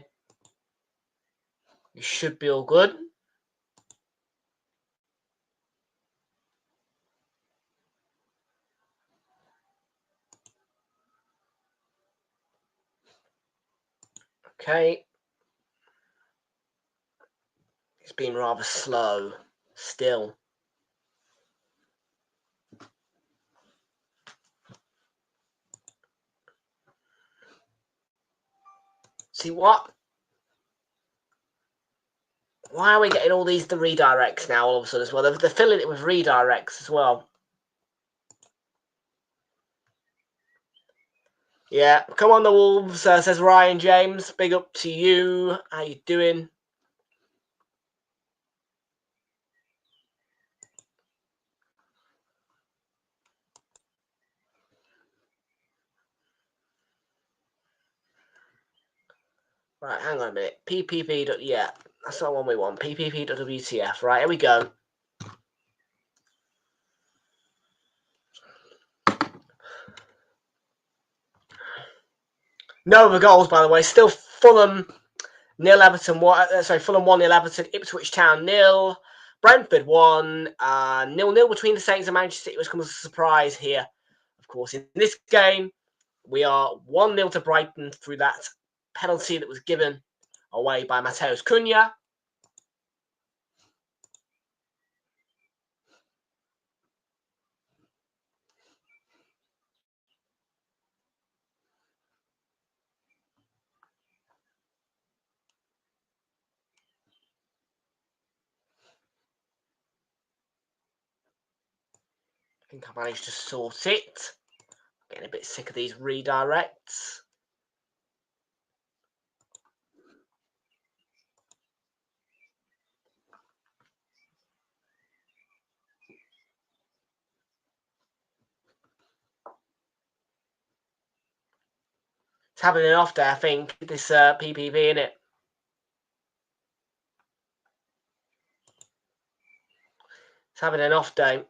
It should be all good. Okay. It's been rather slow still. See what? Why are we getting all the redirects now all of a sudden as well? They're filling it with redirects as well. Yeah, come on the Wolves, says Ryan James. Big up to you. How you doing? Right, hang on a minute. PPP. Yeah, that's not one we want. PPP.WTF. Right, here we go. No other goals, by the way. Still Fulham 0 Everton. Fulham 1-0 Everton. Ipswich Town 0. Brentford 1. 0-0 between the Saints and Manchester City, which comes as a surprise here. Of course, in this game, we are 1-0 to Brighton through that penalty that was given away by Mateus Cunha. I think I managed to sort it. Getting a bit sick of these redirects. It's having an off day, I think, this PPV, innit? It's having an off day.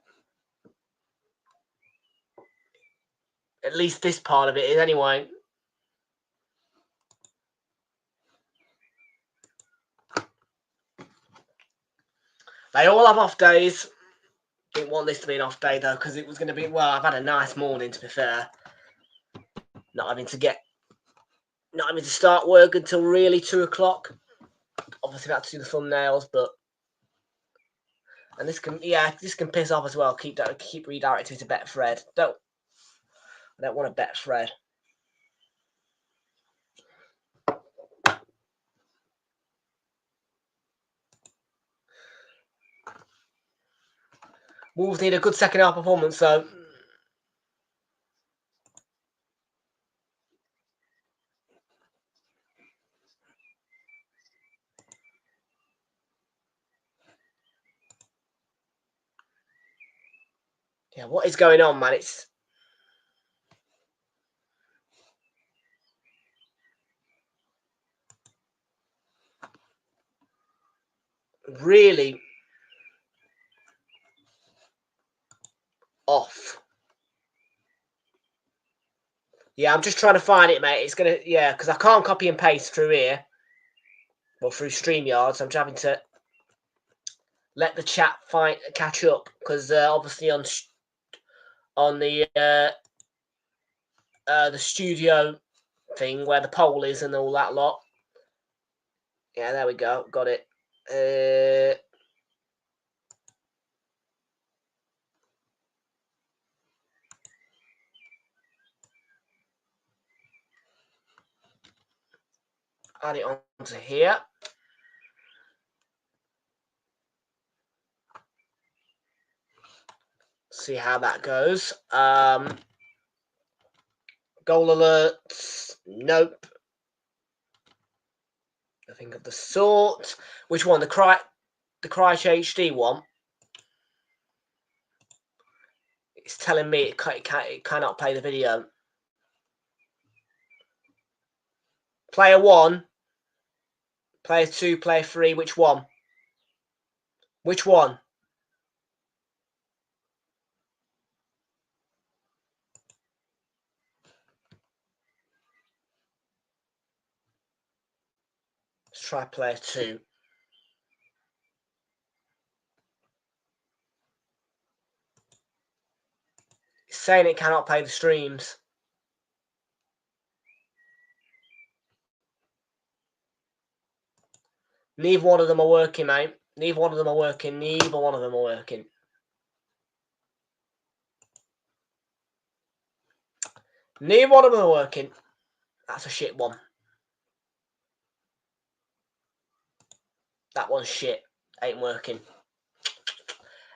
At least this part of it is, anyway. They all have off days. Didn't want this to be an off day, though, because it was going to be... Well, I've had a nice morning, to be fair. Not having to start work until really 2 o'clock. Obviously, I had to do the thumbnails, but... And this can piss off as well. Keep redirecting to Betfred. I don't want to bet Fred. Wolves need a good second half performance, so... Yeah, what is going on, man? It's really off. Yeah, I'm just trying to find it, mate. It's gonna, yeah, because I can't copy and paste through here. Well, through StreamYard, so I'm just having to let the chat catch up, because obviously on the studio thing where the poll is and all that lot. Yeah, there we go. Got it. Add it onto here. See how that goes. Goal alerts. Nope. Nothing of the sort. Which one? The Cryche HD one. It's telling me it cannot play the video. Player 1. Player 2. Player 3. Which one? Which one? Let's try player 2. It's saying it cannot play the streams. Neither one of them are working, mate. Neither one of them are working. Neither one of them are working. Neither one of them are working. That's a shit one. That one's shit. Ain't working.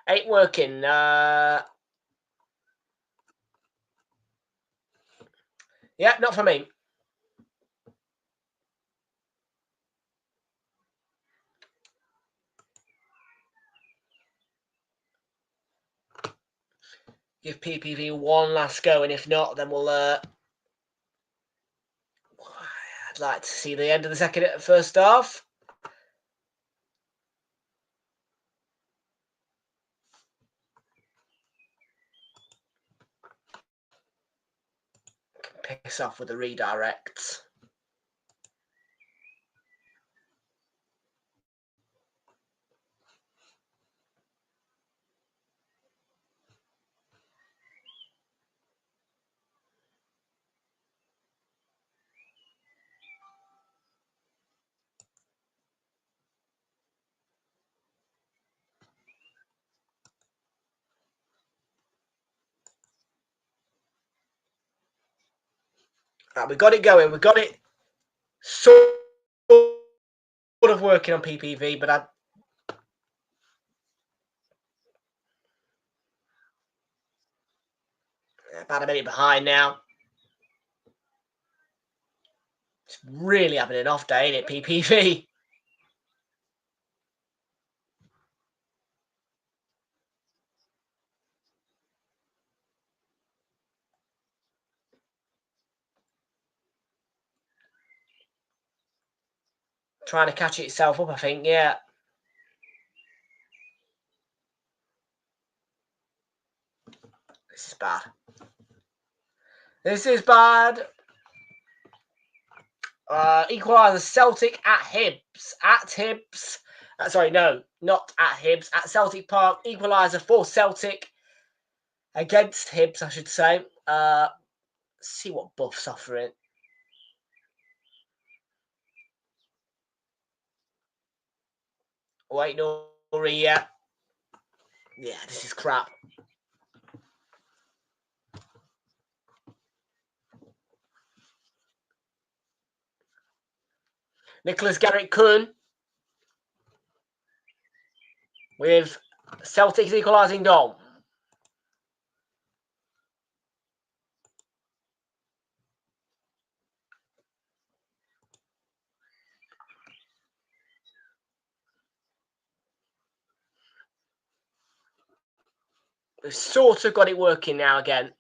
Ain't working. Yeah, not for me. Give PPV one last go, and if not, then we'll. I'd like to see the end of the first half. Piss off with the redirects. Right, we got it going. We got it sort of working on PPV, but about a minute behind now. It's really having an off day, ain't it, PPV? Trying to catch itself up, I think, yeah. This is bad. This is bad. Equaliser Celtic at Hibs. At Hibs. Sorry, no, not at Hibs. At Celtic Park. Equaliser for Celtic. Against Hibs, I should say. See what Buff's offering. Wait, Nori, yeah. Yeah, this is crap. Nicholas Garrett-Kuhn with Celtic's equalising goal. We've sort of got it working now again.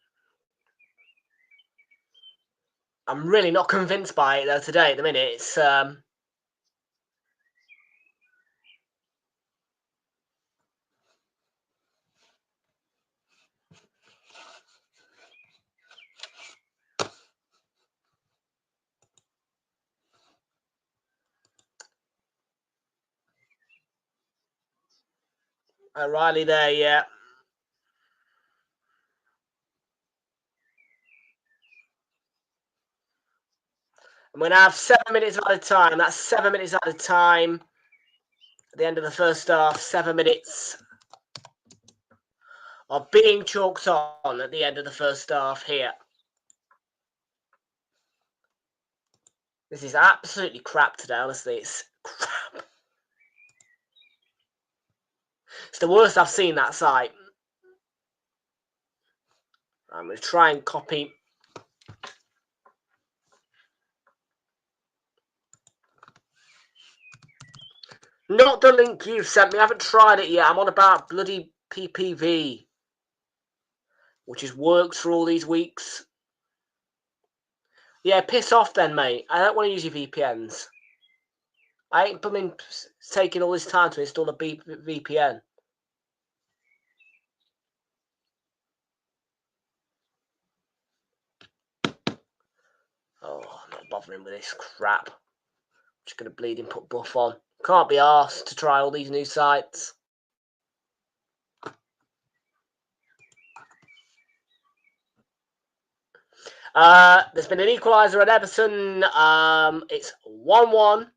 I'm really not convinced by it though today at the minute. It's O'Reilly there, yeah. I'm going to have 7 minutes out of time. That's 7 minutes out of time. At the end of the first half, 7 minutes of being chalked on at the end of the first half here. This is absolutely crap today, honestly. It's crap. It's the worst I've seen that site. I'm going to try and copy. Not the link you've sent me. I haven't tried it yet. I'm on about bloody PPV, which has worked for all these weeks. Yeah, piss off then, mate. I don't want to use your VPNs. I ain't been taking all this time to install a VPN. Oh, I'm not bothering with this crap. I'm just going to bleed and put buff on. Can't be arsed to try all these new sites. There's been an equaliser at Everton. It's 1-1.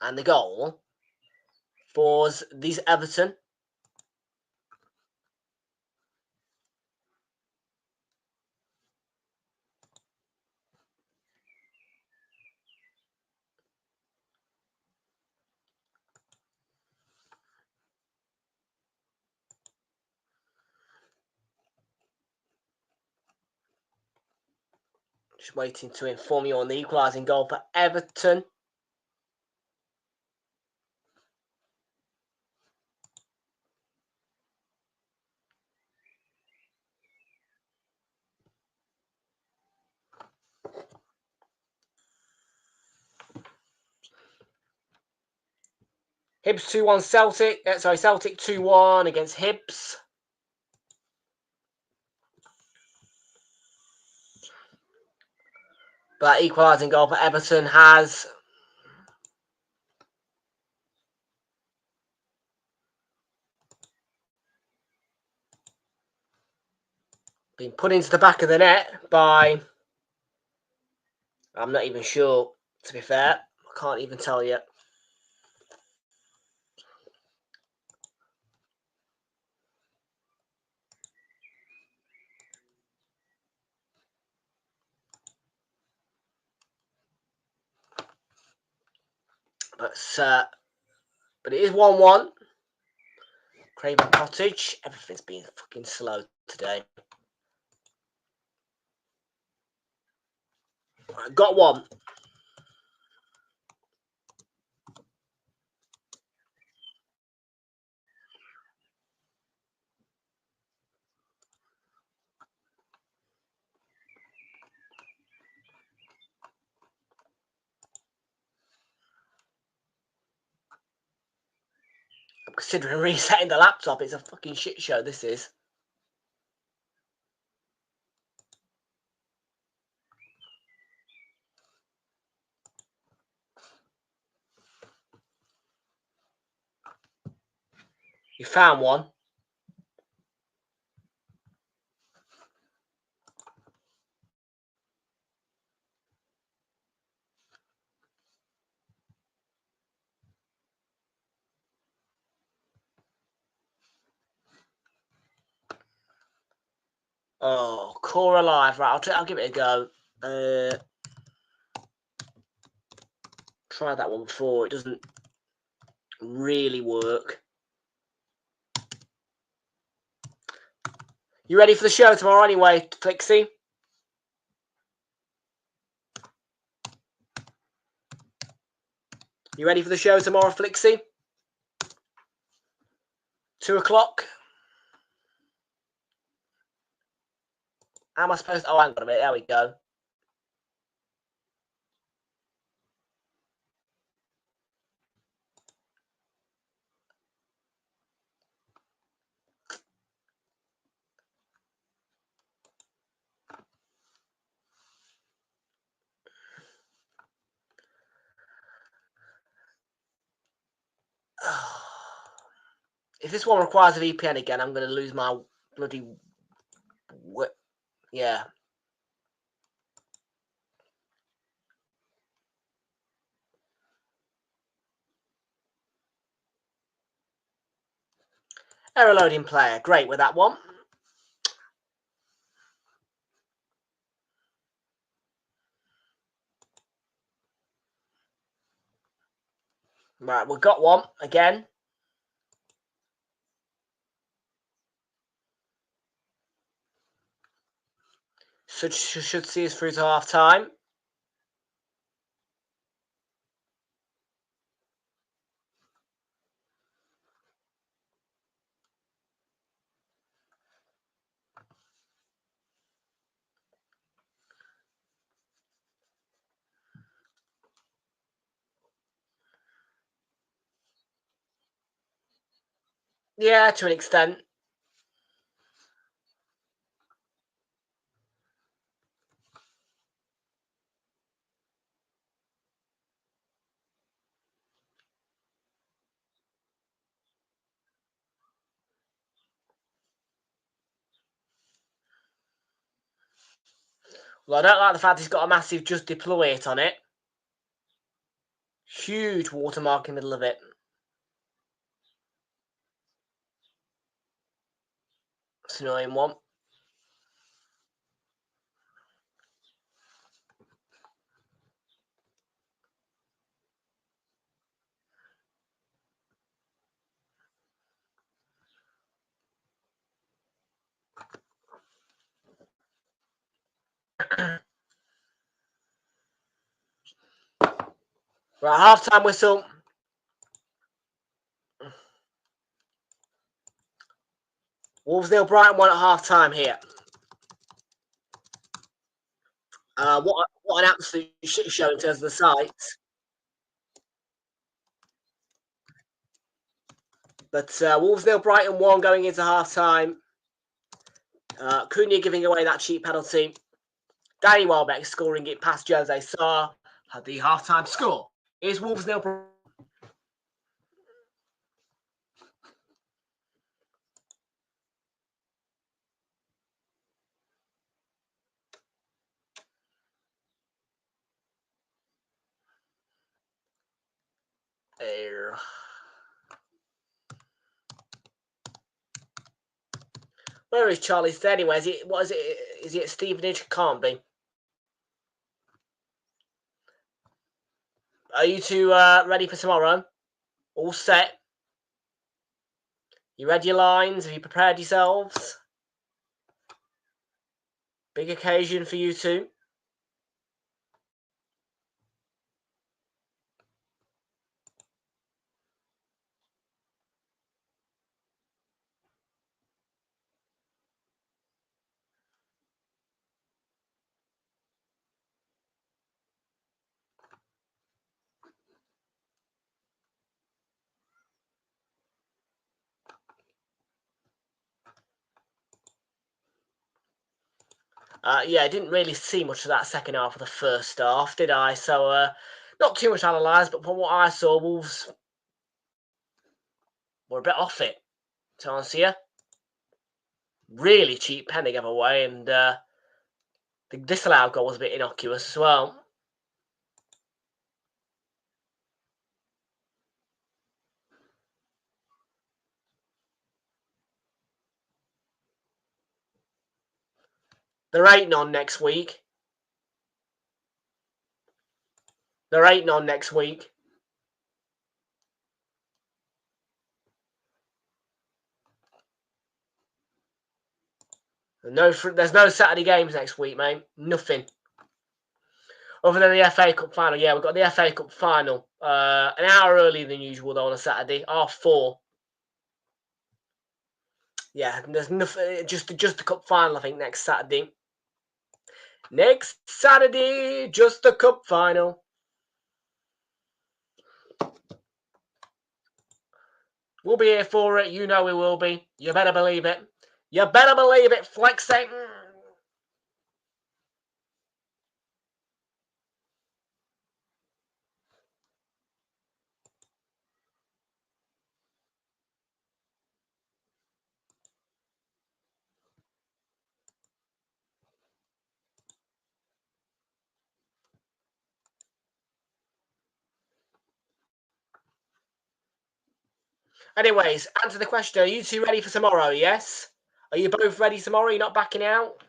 And the goal for these Everton. Just waiting to inform you on the equalising goal for Everton. Hibs 2-1 Celtic. Celtic 2-1 against Hibs. But equalising goal for Everton has been put into the back of the net by... I'm not even sure, to be fair. I can't even tell you. But it is 1-1. Craven Cottage. Everything's been fucking slow today. Right, got one. I'm considering resetting the laptop. It's a fucking shit show, this is. You found one. Oh, Core Alive. Right, I'll give it a go. Tried that one before. It doesn't really work. You ready for the show tomorrow anyway, Flixie? You ready for the show tomorrow, Flixie? 2 o'clock. How am I supposed to... Oh, hang on a minute. There we go. If this one requires a VPN again, I'm going to lose my bloody... Yeah. Error loading player. Great with that one. Right, we've got one again. Should see us through to half time. Yeah, to an extent. Well, I don't like the fact he's got a massive just deploy it on it. Huge watermark in the middle of it. It's an annoying one. Right, half-time whistle. Wolves nil, Brighton 1 at half-time here. What an absolute shit show in terms of the sights. But Wolves nil, Brighton 1 going into half-time. Cunha giving away that cheap penalty. Danny Welbeck scoring it past Jose Sarr. Had the half-time score. Is Wolves nil. Where is Charlie anyway? What is it? Is it at Stevenage? Can't be. Are you two ready for tomorrow? All set? You read your lines? Have you prepared yourselves? Big occasion for you two. Yeah, I didn't really see much of that second half of the first half, did I? So, not too much analysed, but from what I saw, Wolves were a bit off it, to be honest here. Really cheap pen they gave away, and the disallowed goal was a bit innocuous as well. They're 8 on next week. They're 8 on next week. There's no Saturday games next week, mate. Nothing. Other than the FA Cup final. Yeah, we've got the FA Cup final. An hour earlier than usual, though, on a Saturday. 4:30. Yeah, there's nothing. Just the cup final, I think, next Saturday. Next Saturday, just the cup final. We'll be here for it. You know we will be. You better believe it. You better believe it, flexing. Anyways, answer the question. Are you two ready for tomorrow? Yes? Are you both ready tomorrow? You're not backing out?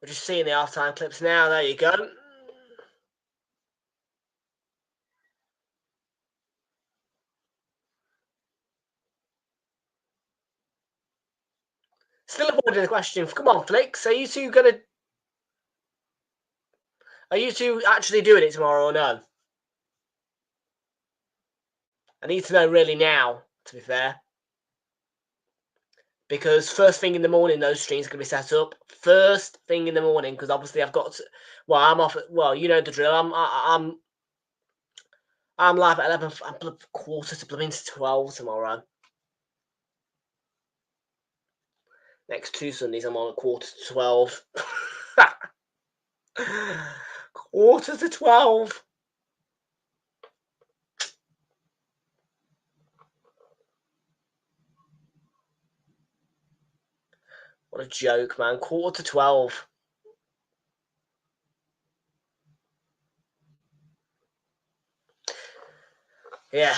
We're just seeing the half-time clips now. There you go. Still avoiding the question. Come on, Flicks. Are you two actually doing it tomorrow or no? I need to know really now, to be fair. Because first thing in the morning, those streams are going to be set up. First thing in the morning, because obviously I've got to, well, I'm off at, well, you know the drill. I'm live at 11, I'm quarter to 12 tomorrow. Next 2 Sundays, I'm on at quarter to 12. Quarter to 12. What a joke, man. Quarter to 12. Yeah.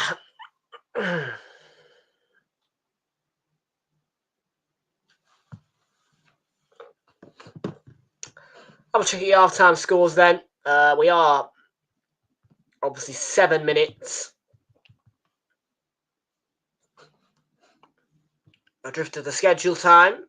I'll check your half-time scores then. We are obviously 7 minutes adrift of the schedule time.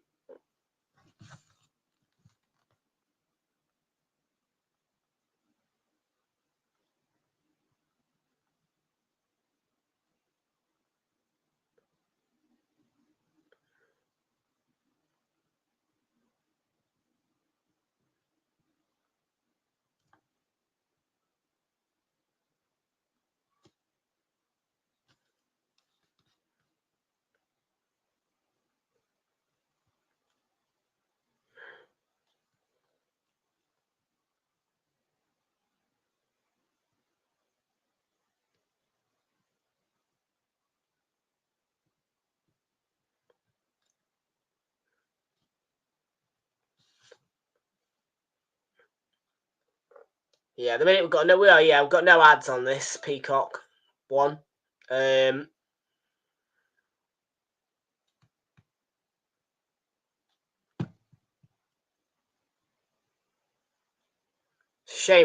Yeah, the minute we've got no ads on this Peacock one. Shame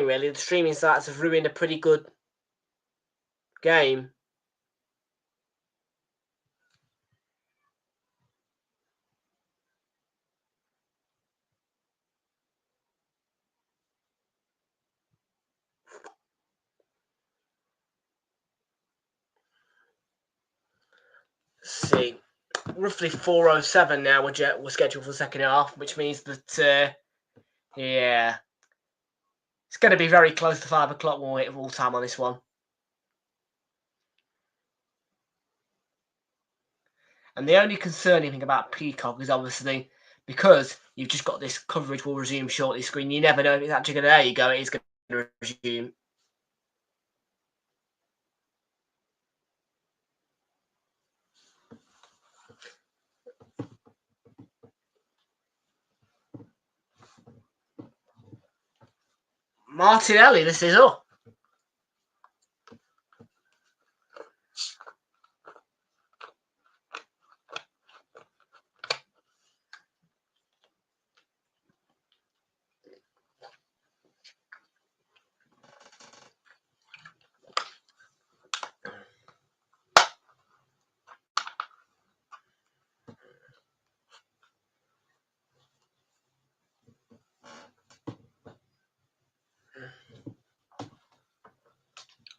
really, the streaming sites have ruined a pretty good game. Let's see, roughly 4:07 now. We're scheduled for the second half, which means that yeah, it's going to be very close to 5 o'clock when we hit full time on this one. And the only concerning thing about Peacock is obviously because you've just got this coverage will resume shortly screen. You never know if it's actually going to. There you go. It is going to resume. Martinelli, this is up.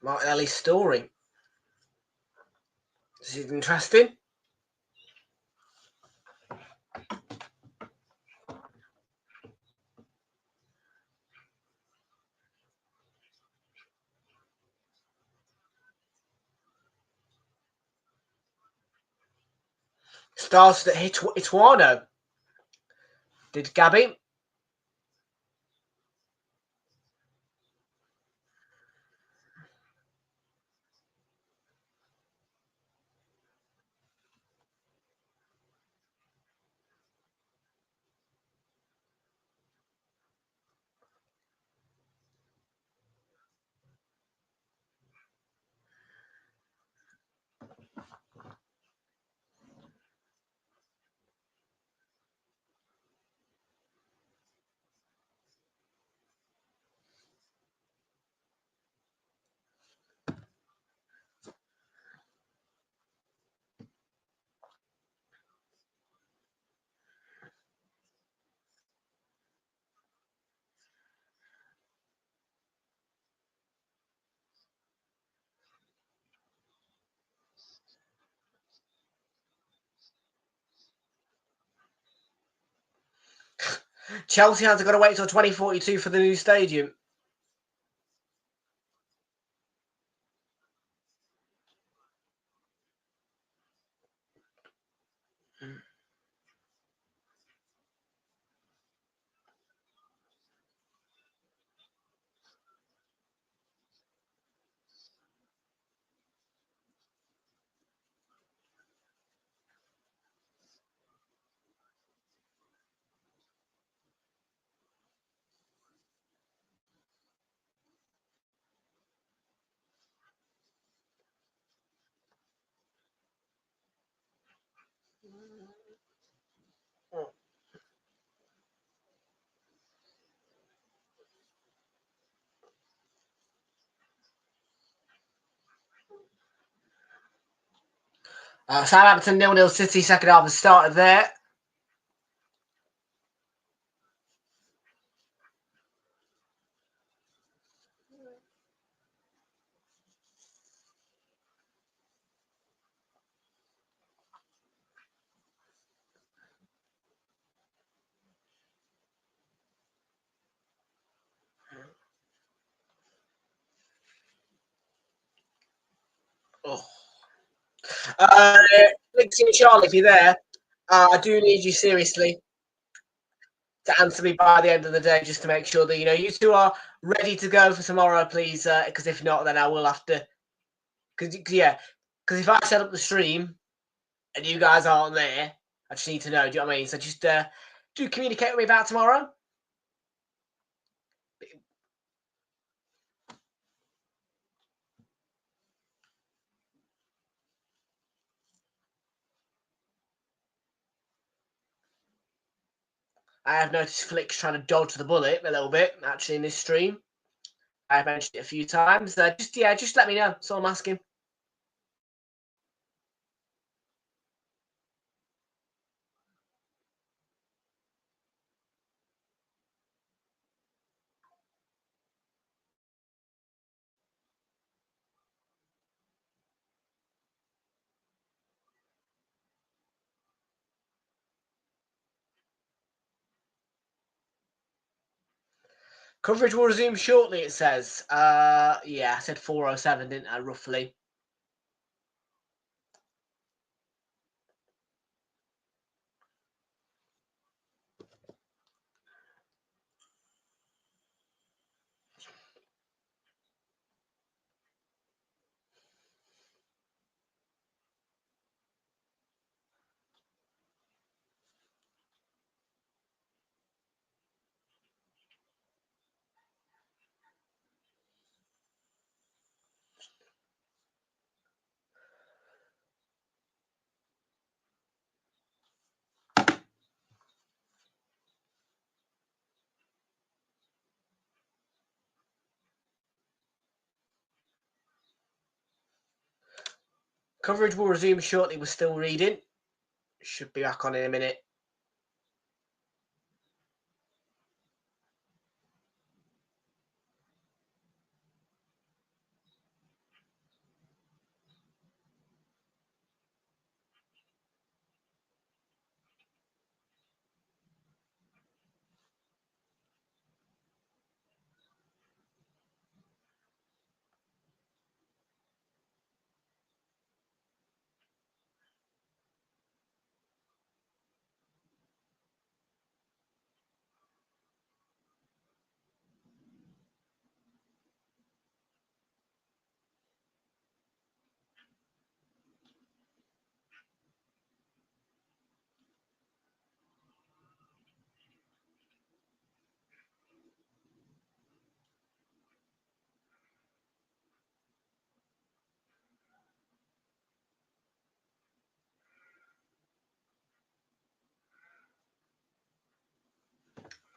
Martinelli's story. This is interesting. Started at Ituano. Did Gabby? Chelsea fans have got to wait till 2042 for the new stadium. Southampton 0-0 City, second half has started there. Oh. Lixie and Charlie, if you're there, I do need you seriously to answer me by the end of the day, just to make sure that you two are ready to go for tomorrow, please. Because if not, then I will have to. Because if I set up the stream and you guys aren't there, I just need to know. Do you know what I mean? So just do communicate with me about tomorrow. I have noticed Flick's trying to dodge the bullet a little bit, actually, in this stream. I've mentioned it a few times. Just let me know. That's all I'm asking. Coverage will resume shortly, it says. Yeah, I said 4:07, didn't I, roughly? Coverage will resume shortly. We're still reading. Should be back on in a minute.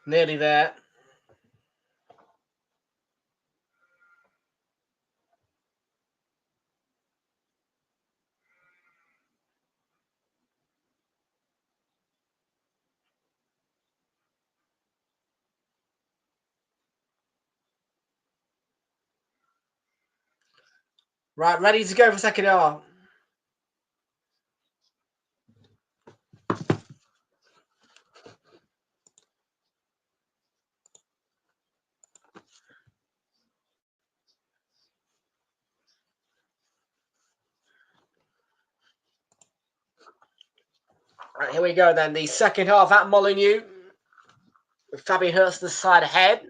Nearly there. Right, ready to go for second half. Right, here we go then. The second half at Molineux. With Fabian Hurst the side ahead.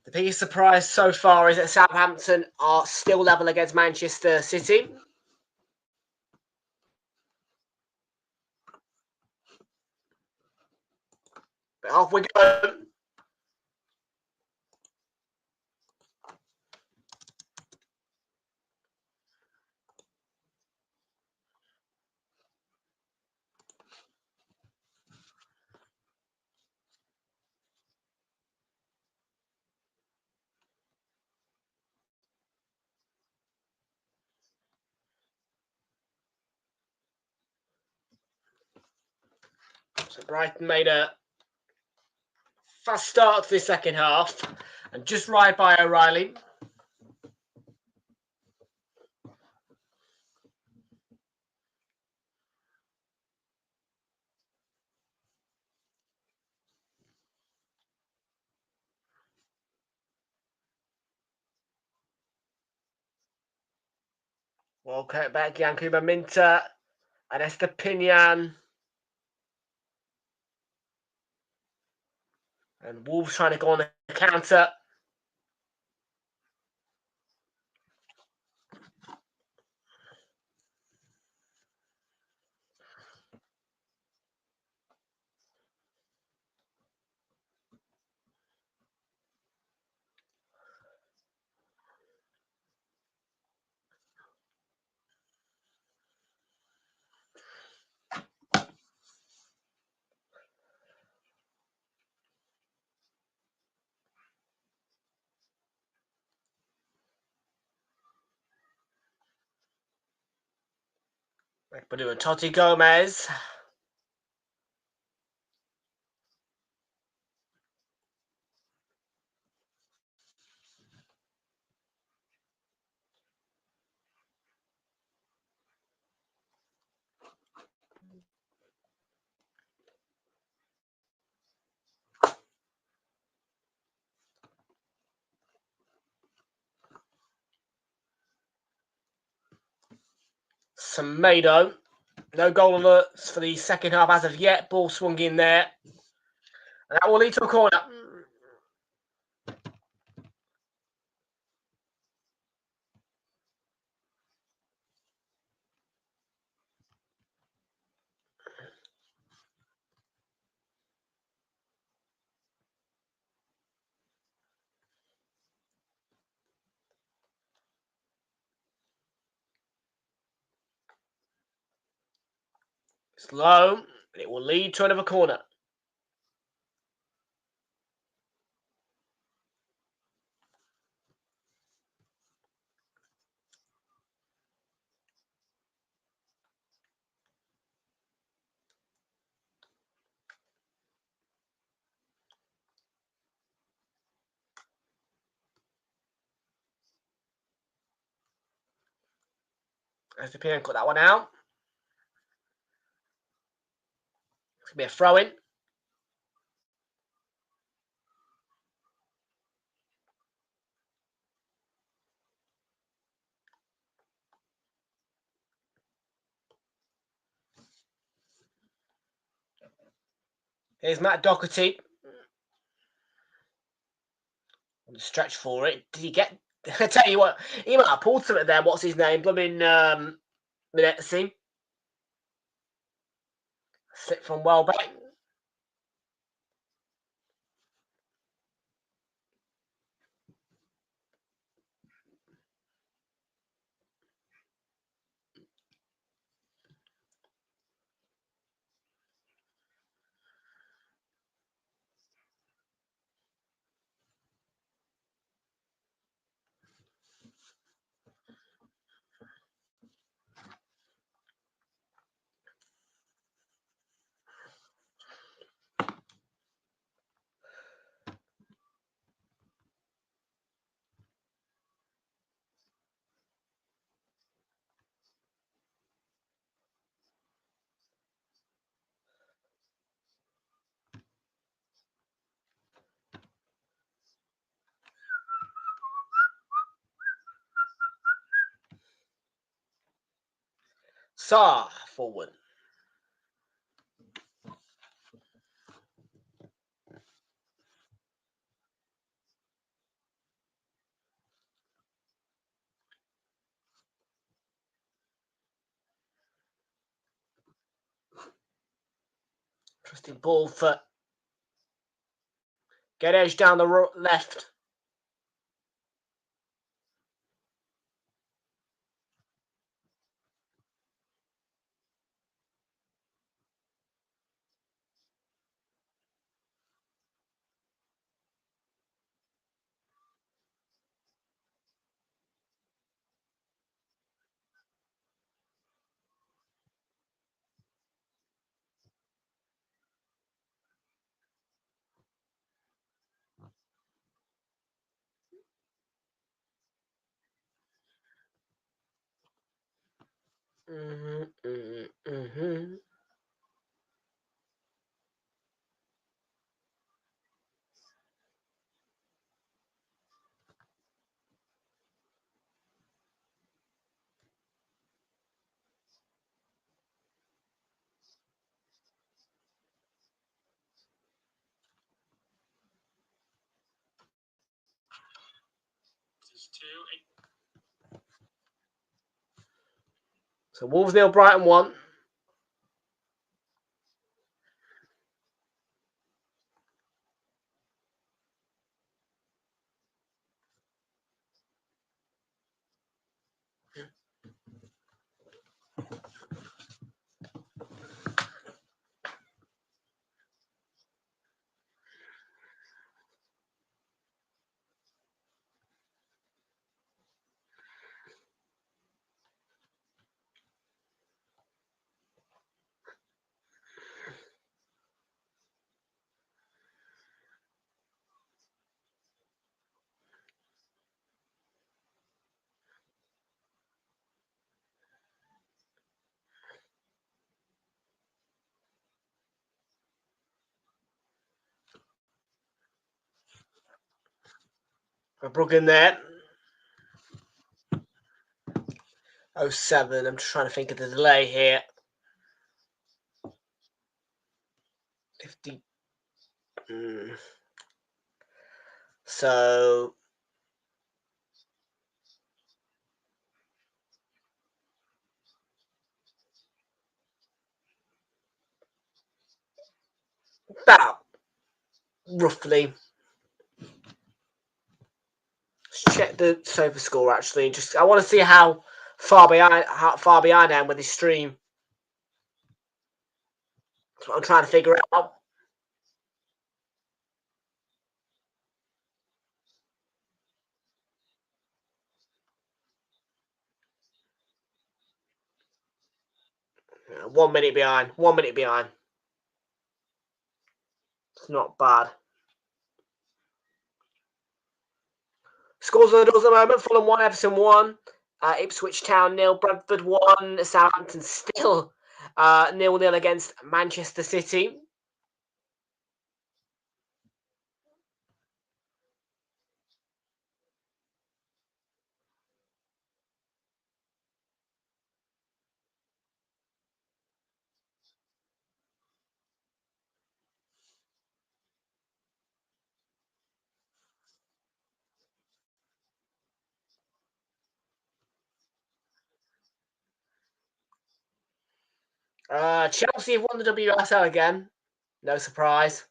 The biggest surprise so far is that Southampton are still level against Manchester City. But off we go. So Brighton made a fast start to the second half and just right by O'Reilly. Walcott back, Yankuba Minter and Estepinian. And Wolves trying to go on the counter. Badu and Totti Gomez. Semedo. No goal alerts for the second half as of yet. Ball swung in there. And that will lead to a corner. It's low. And it will lead to another corner. Estepinian got that one out. It's going to be a throw-in. Here's Matt Doherty. On the stretch for it. Did he get... I tell you what, he might have pulled something there. What's his name? Blooming Minetzi. Slip from Welbeck. Sarr forward. Interesting ball for get edge down the left. So Wolves 0, Brighton 1. Bruggen there. 07. I'm just trying to think of the delay here. 50. So about roughly. Let's check the sofa score actually. Just I want to see how far behind I am with this stream. That's what I'm trying to figure out. Yeah, 1 minute behind. 1 minute behind. It's not bad. Scores on the doors at the moment. Fulham 1, Everton 1. Ipswich Town 0, Bradford 1. Southampton still 0-0 against Manchester City. Chelsea have won the WSL again. No surprise.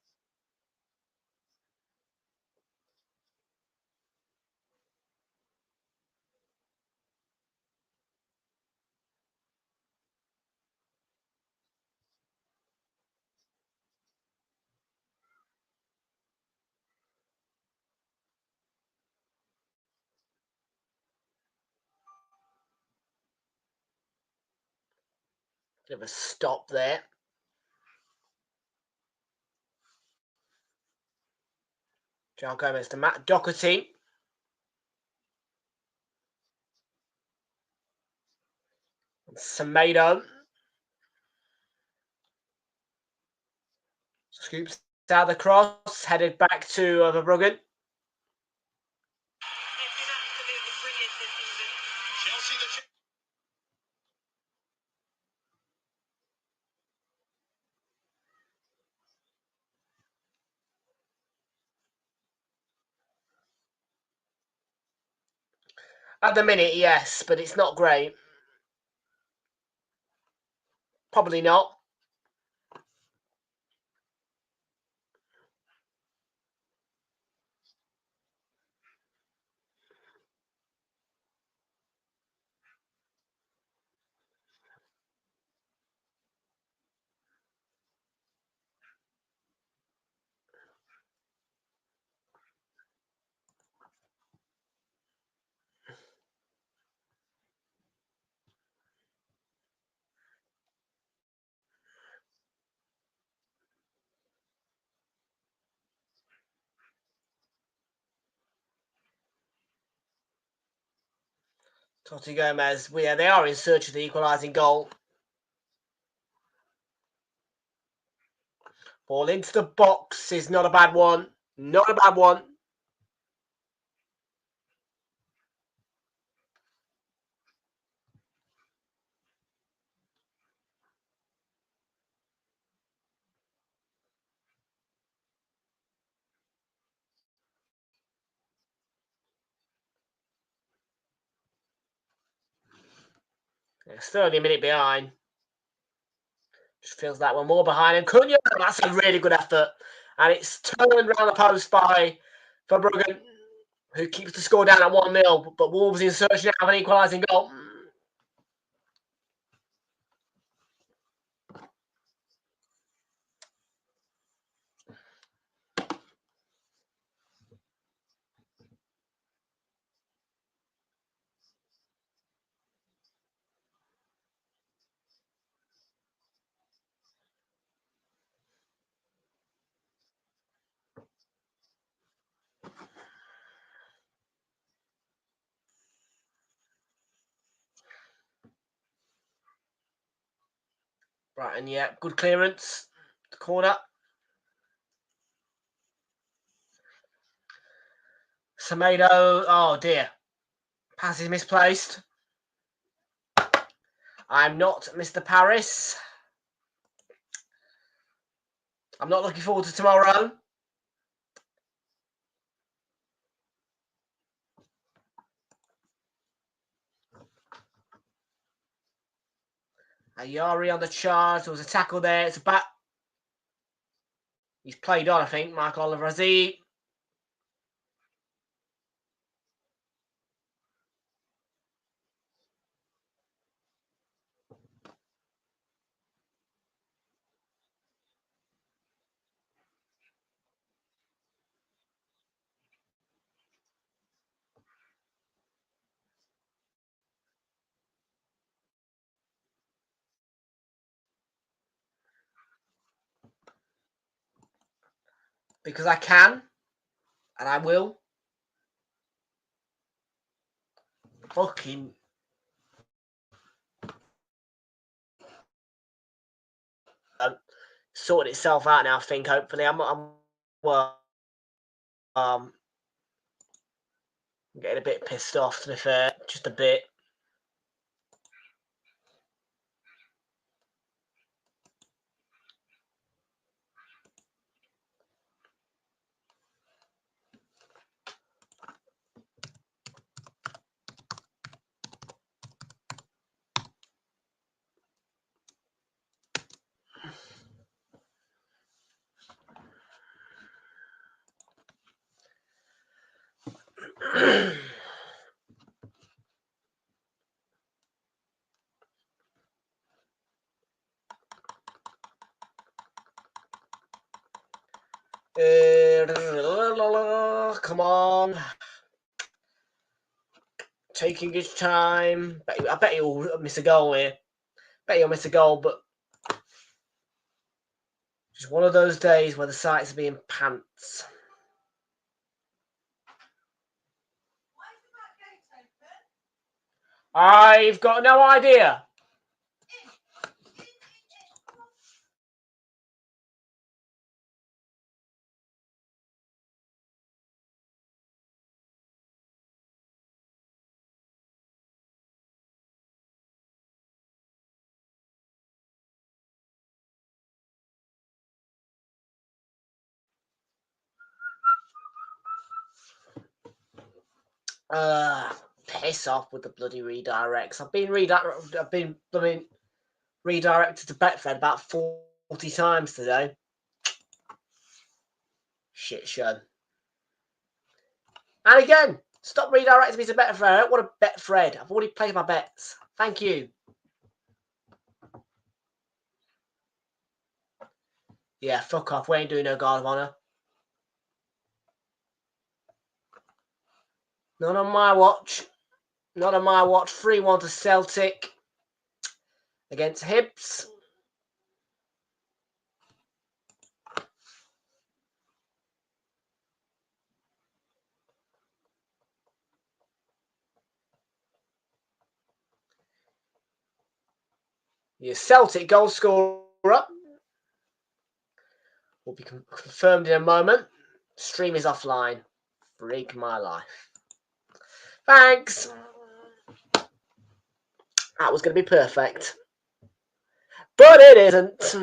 Bit of a stop there. João Gomez to Matt Doherty. Semedo. Scoops out the cross, headed back to Verbruggen. At the minute, yes, but it's not great. Probably not. Totti Gomez, yeah, they are in search of the equalising goal. Ball into the box is not a bad one. Not a bad one. Yeah, still only a minute behind. Just feels like we're more behind. And Cunha, that's a really good effort. And it's turned around the post by Verbruggen, who keeps the score down at 1-0. But Wolves in search now of an equalising goal. Right, and yeah, good clearance. The corner. Semedo, oh dear. Pass is misplaced. I'm not Mr. Paris. I'm not looking forward to tomorrow. Ayari on the charge. There was a tackle there. It's a back. He's played on, I think. Michael Oliver-Aziz. Because I can. And I will. Fucking. Sorted itself out now, I think, hopefully. I'm getting a bit pissed off, to be fair. Just a bit. Come on. Taking his time. I bet he'll miss a goal here. Bet he'll miss a goal, but just one of those days where the sights are being pants. I've got no idea. piss off with the bloody redirects. I've been redirected to Betfred about 40 times today. Shit show. And again, stop redirecting me to Betfred. I don't want to bet Fred. I've already played my bets. Thank you. Yeah, fuck off. We ain't doing no Guard of Honour. Not on my watch. Not on my watch. 3-1 to Celtic against Hibs. Your Celtic goal scorer will be confirmed in a moment. Stream is offline. Freak my life. Thanks. That was going to be perfect. But it isn't.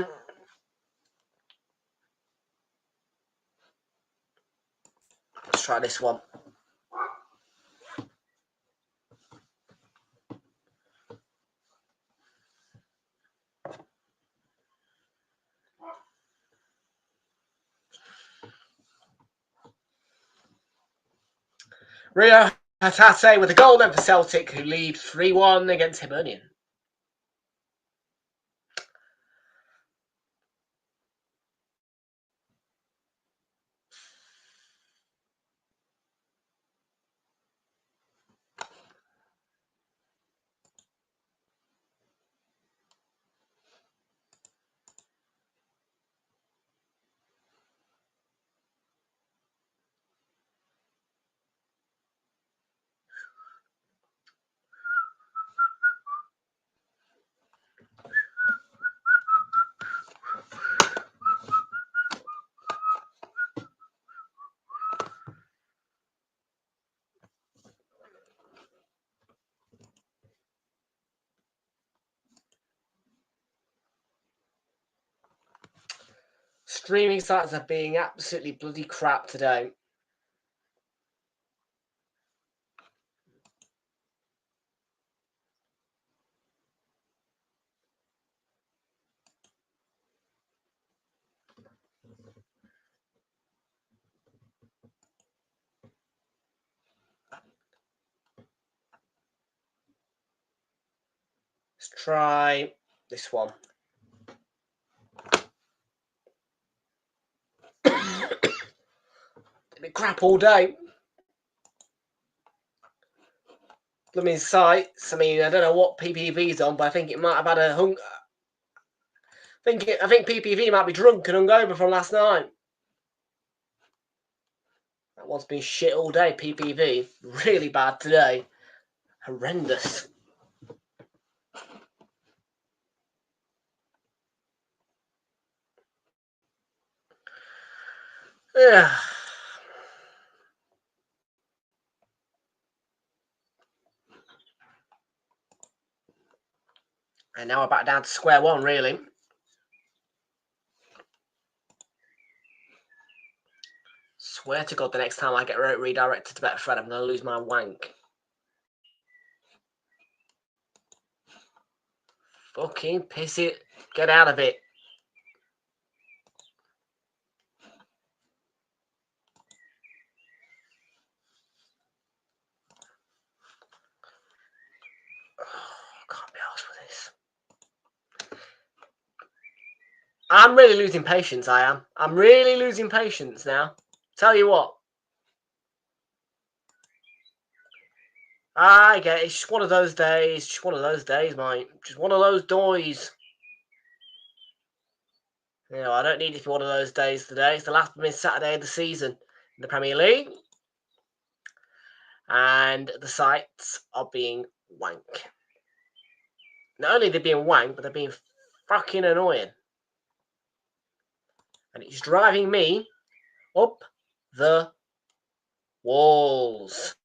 Let's try this one. Rio Hatate with a goal then for Celtic, who lead 3-1 against Hibernian. Streaming sites are being absolutely bloody crap today. Let's try this one. It's been crap all day. Blooming sites. I mean, I don't know what PPV's on, but I think it might have had a hung. I think PPV might be drunk and hungover from last night. That one's been shit all day. PPV really bad today. Horrendous. Yeah. And now we're back down to square one, really. Swear to God, the next time I get redirected to Betfred, I'm going to lose my wank. Fucking piss it. Get out of it. Oh, can't be arsed with this. I'm really losing patience, I am. I'm really losing patience now. Tell you what. I get it. It's just one of those days. Just one of those days, mate. Just one of those days. You know, I don't need it for one of those days today. It's the last Saturday of the season in the Premier League. And the sites are being wank. Not only are they being wank, but they're being fucking annoying. And it's driving me up the walls.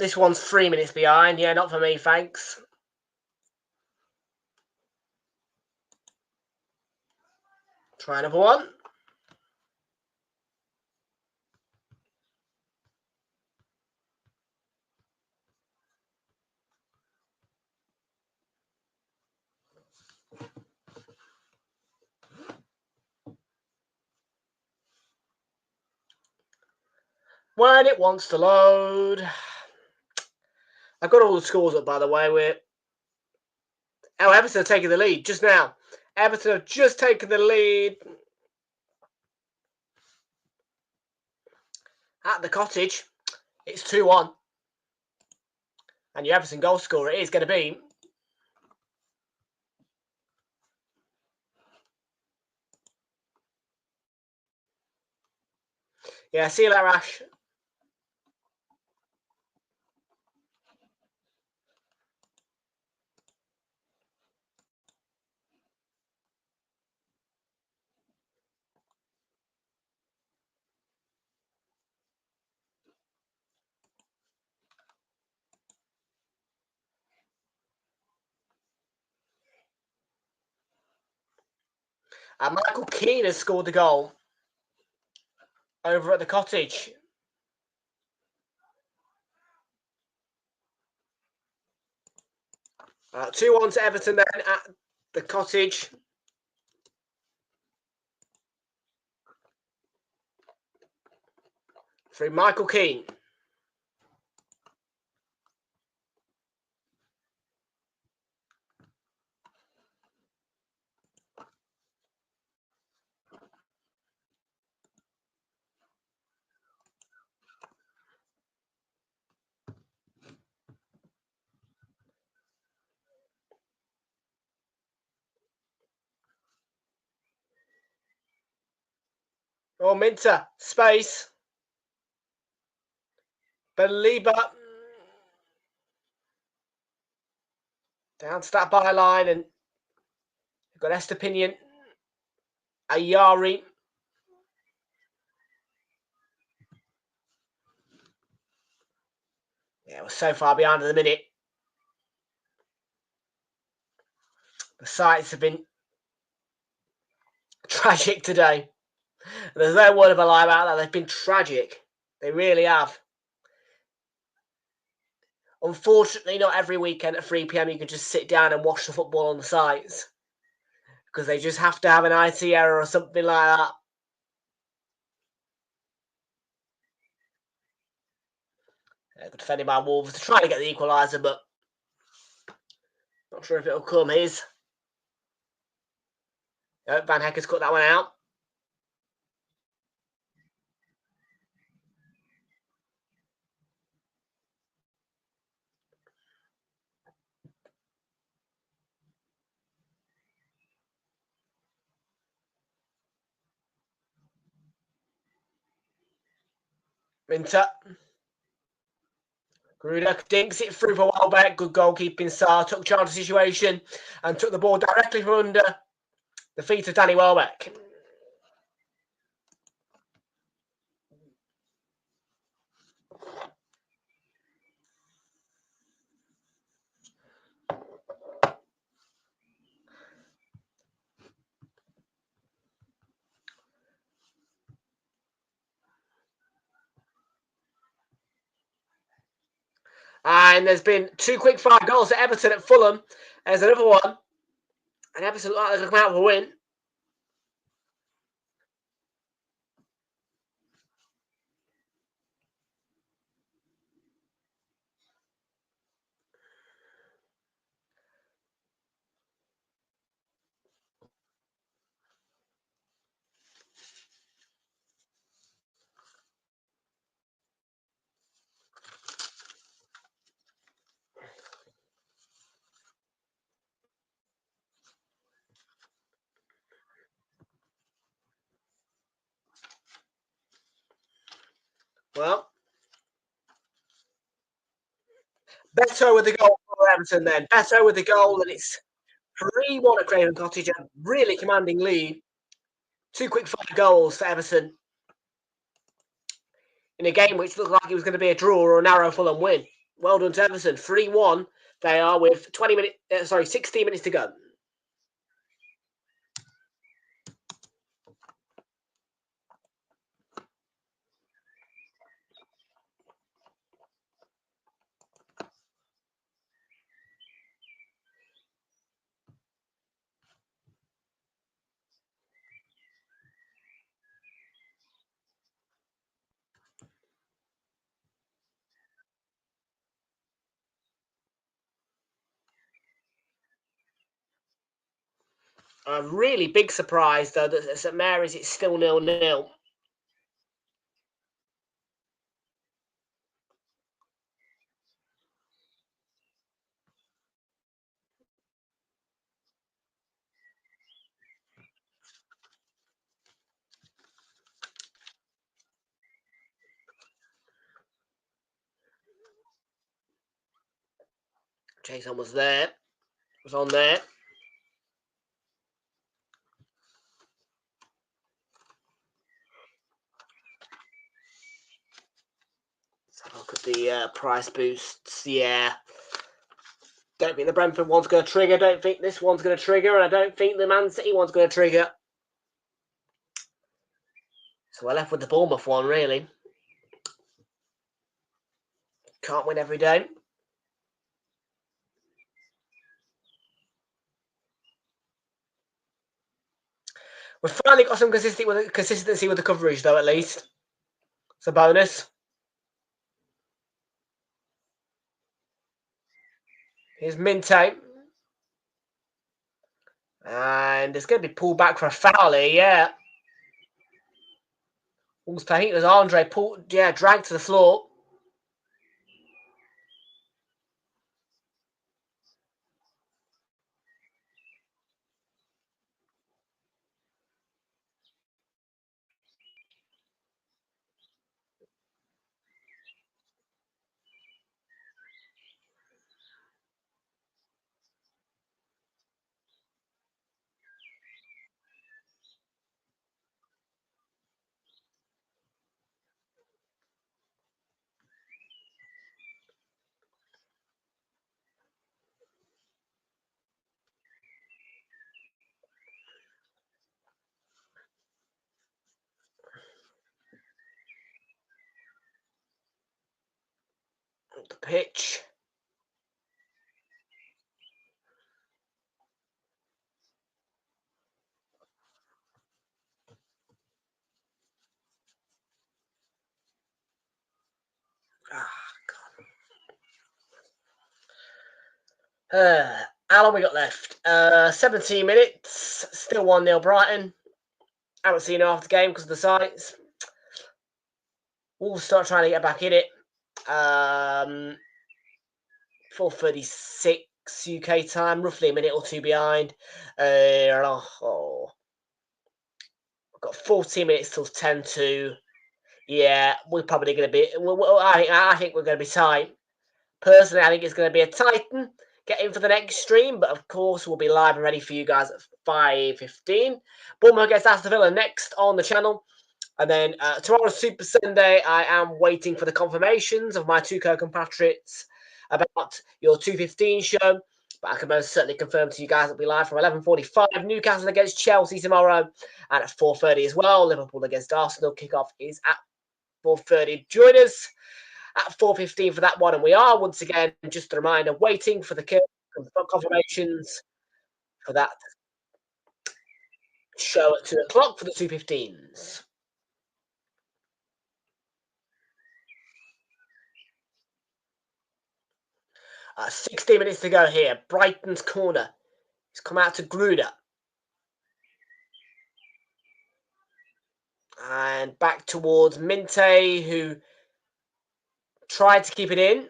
This one's 3 minutes behind. Yeah, not for me, thanks. Try another one. When it wants to load. I've got all the scores up, by the way. Everton are taking the lead just now. Everton have just taken the lead at the Cottage. It's 2-1. And your Everton goal scorer is going to be yeah, see you later, Ash. And Michael Keane has scored the goal over at the Cottage. Uh, 2-1 to Everton then at the Cottage. Through Michael Keane. Oh, Minter. Space. Belieber. Down to that byline, and you've got Estepinian. Ayari. Yeah, we're so far behind at the minute. The sights have been tragic today. There's no word of a lie about that. They've been tragic. They really have. Unfortunately, not every weekend at 3 PM you can just sit down and watch the football on the sites. Because they just have to have an IT error or something like that. Good defending by Wolves. They're trying to get the equaliser, but not sure if it'll come. His. Van Hecker's cut that one out. Minter. Gruder dinks it through for Welbeck. Good goalkeeping. Sarr took charge of the situation and took the ball directly from under the feet of Danny Welbeck. And there's been 2 quick-fire goals to Everton at Fulham. There's another one. And Everton look like they're going to come out with a win. Well, Beto with the goal for Everton then. Beto with the goal, and it's 3-1 at Craven Cottage. A really commanding lead. 2 quick-fire goals for Everton in a game which looked like it was going to be a draw or a narrow Fulham win. Well done to Everton. 3-1. They are with 16 minutes to go. A really big surprise, though, that at St Mary's it's still 0-0. Jason was there. Was on there. Let's have a look at the price boosts. Yeah. Don't think the Brentford one's going to trigger. Don't think this one's going to trigger. And I don't think the Man City one's going to trigger. So we're left with the Bournemouth one, really. Can't win every day. We've finally got some consistency with the coverage, though, at least. It's a bonus. Here's Minte. And it's going to be pulled back for a foul here, yeah. Almost, I think it was Andre dragged to the floor. The pitch. How long we got left? 17 minutes. Still 1-0 Brighton. Haven't seen half the game because of the sights. We'll start trying to get back in it. 4:36 UK time, roughly a minute or two behind. We've got 14 minutes till 10-2. Yeah, we're probably going to be. I think we're going to be tight. Personally, I think it's going to be a Titan. Get in for the next stream, but of course we'll be live and ready for you guys at 5:15. Bournemouth against Aston Villa next on the channel. And then tomorrow's Super Sunday, I am waiting for the confirmations of my two co-compatriots about your 2:15 show. But I can most certainly confirm to you guys it'll be live from 11:45. Newcastle against Chelsea tomorrow. And at 4:30 as well. Liverpool against Arsenal. Kickoff is at 4:30. Join us at 4:15 for that one. And we are, once again, just a reminder, waiting for the confirmations for that show at 2 o'clock for the 2:15s. 16 minutes to go here. Brighton's corner. He's come out to Gruder. And back towards Minte, who tried to keep it in.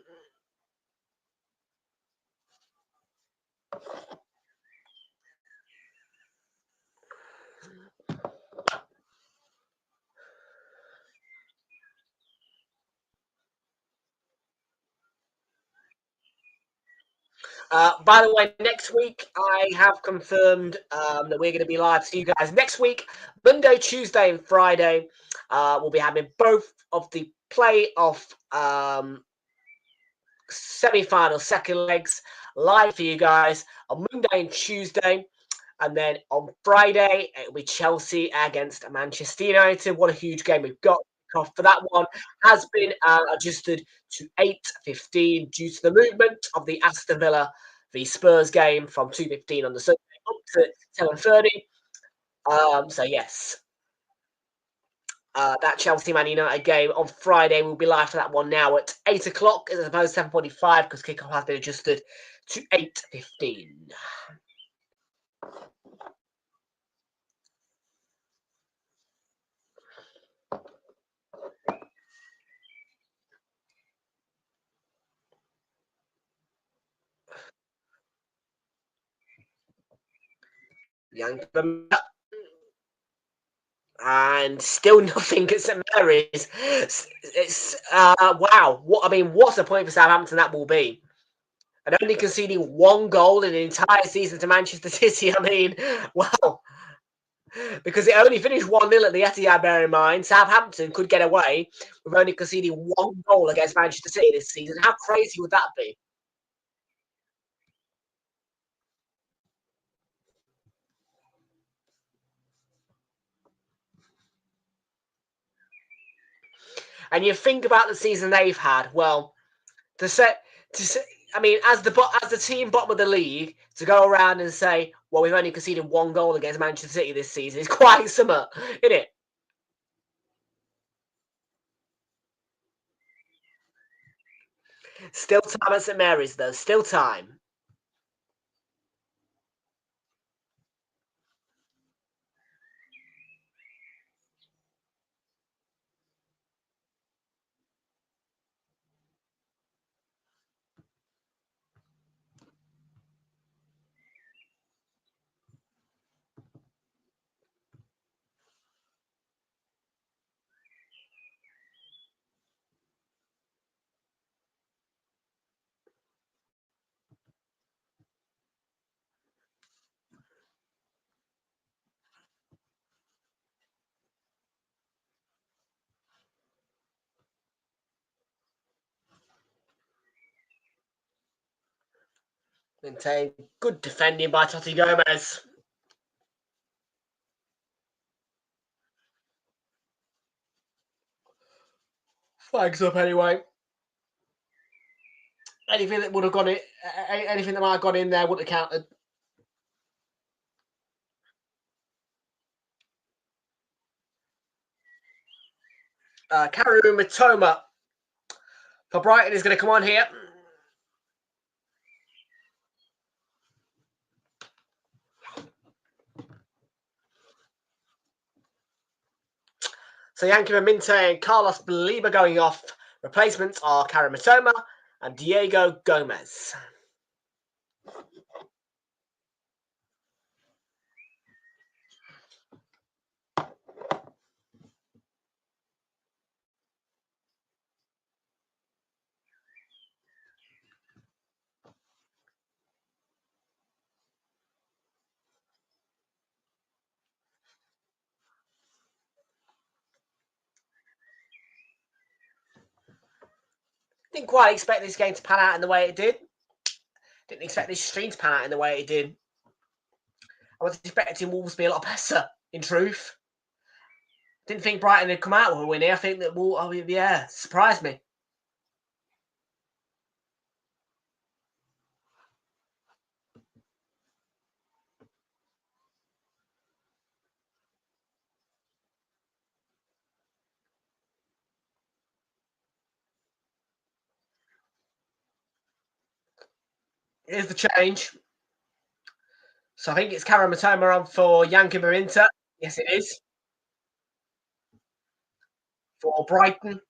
By the way, next week I have confirmed that we're going to be live to you guys next week, Monday, Tuesday, and Friday. We'll be having both of the playoff semi-final second legs live for you guys on Monday and Tuesday. And then on Friday, it'll be Chelsea against Manchester United. What a huge game we've got. Off for that one has been adjusted to 8:15 due to the movement of the Aston Villa v Spurs game from 2:15 on the Sunday up to 7:30. So yes, that Chelsea Man United game on Friday will be live for that one now at 8 o'clock as opposed to 7:45 because kickoff has been adjusted to 8:15. And still nothing at St Mary's. It's wow. What's the point for Southampton that will be? And only conceding one goal in the entire season to Manchester City. I mean, well, because it only finished 1-0 at the Etihad, bear in mind. Southampton could get away with only conceding one goal against Manchester City this season. How crazy would that be? And you think about the season they've had. Well, as the team bottom of the league, to go around and say, well, we've only conceded one goal against Manchester City this season is quite summer, isn't it? Still time at St Mary's, though. Still time. Maintain good defending by Totti Gomez. Flags up anyway. Anything that would have gone in, anything that might have gone in there wouldn't have counted. Karu Mitoma for Brighton is going to come on here. So Yankee Minte and Carlos Baliba going off. Replacements are Karu Mitoma and Diego Gomez. Didn't quite expect this game to pan out in the way it did. Didn't expect this stream to pan out in the way it did. I was expecting Wolves to be a lot better, in truth. Didn't think Brighton had come out with a win here. I think that Wolves, surprised me. Here's the change. So I think it's Karu Mitoma on for Yankee Minte. Yes, it is. For Brighton.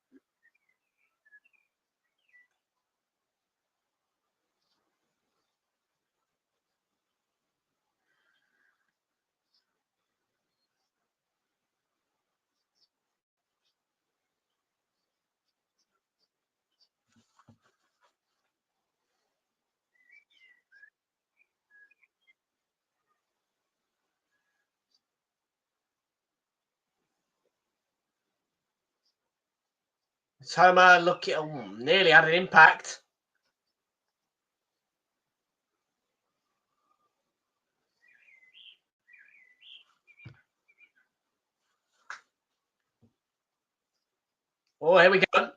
Mitoma nearly had an impact. Oh, here we go. All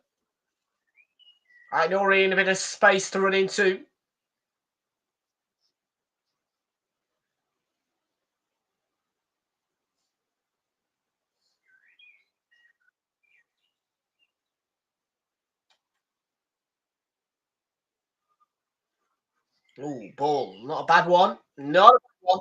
right, Nori in a bit of space to run into. Oh, ball. Not a bad one. Not a bad one.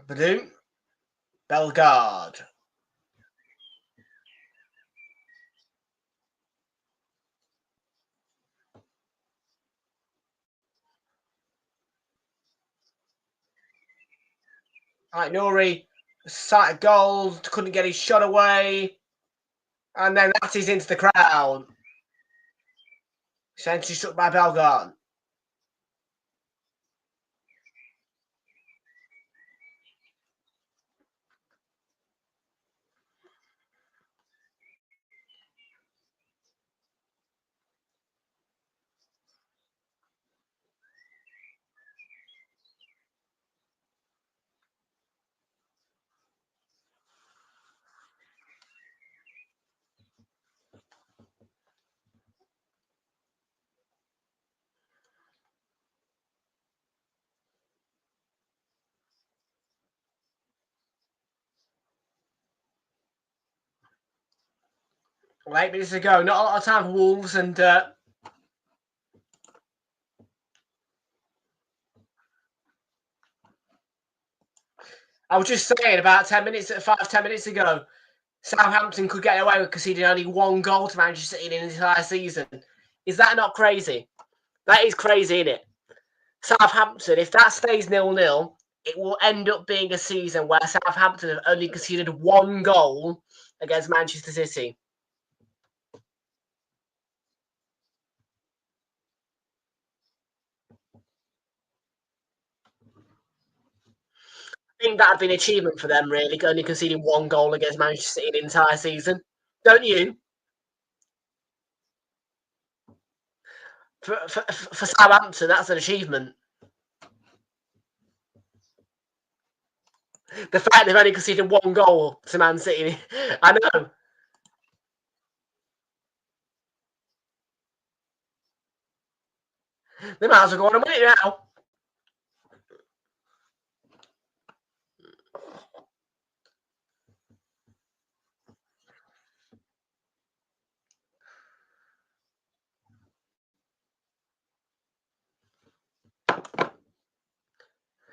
Badoom. Bellegarde. All right, Nori. Sight of goal. Couldn't get his shot away. And then that is into the crowd. Century struck by Bellegarde. Well, 8 minutes to go. Not a lot of time for Wolves, and I was just saying about 10 minutes ago, Southampton could get away with conceding only one goal to Manchester City in the entire season. Is that not crazy? That is crazy, isn't it? Southampton, if that stays 0-0, it will end up being a season where Southampton have only conceded one goal against Manchester City. I think that would be an achievement for them, really, only conceding one goal against Manchester City in the entire season. Don't you? For Southampton, that's an achievement. The fact they've only conceded one goal to Man City, I know. They might as well go on and win it now.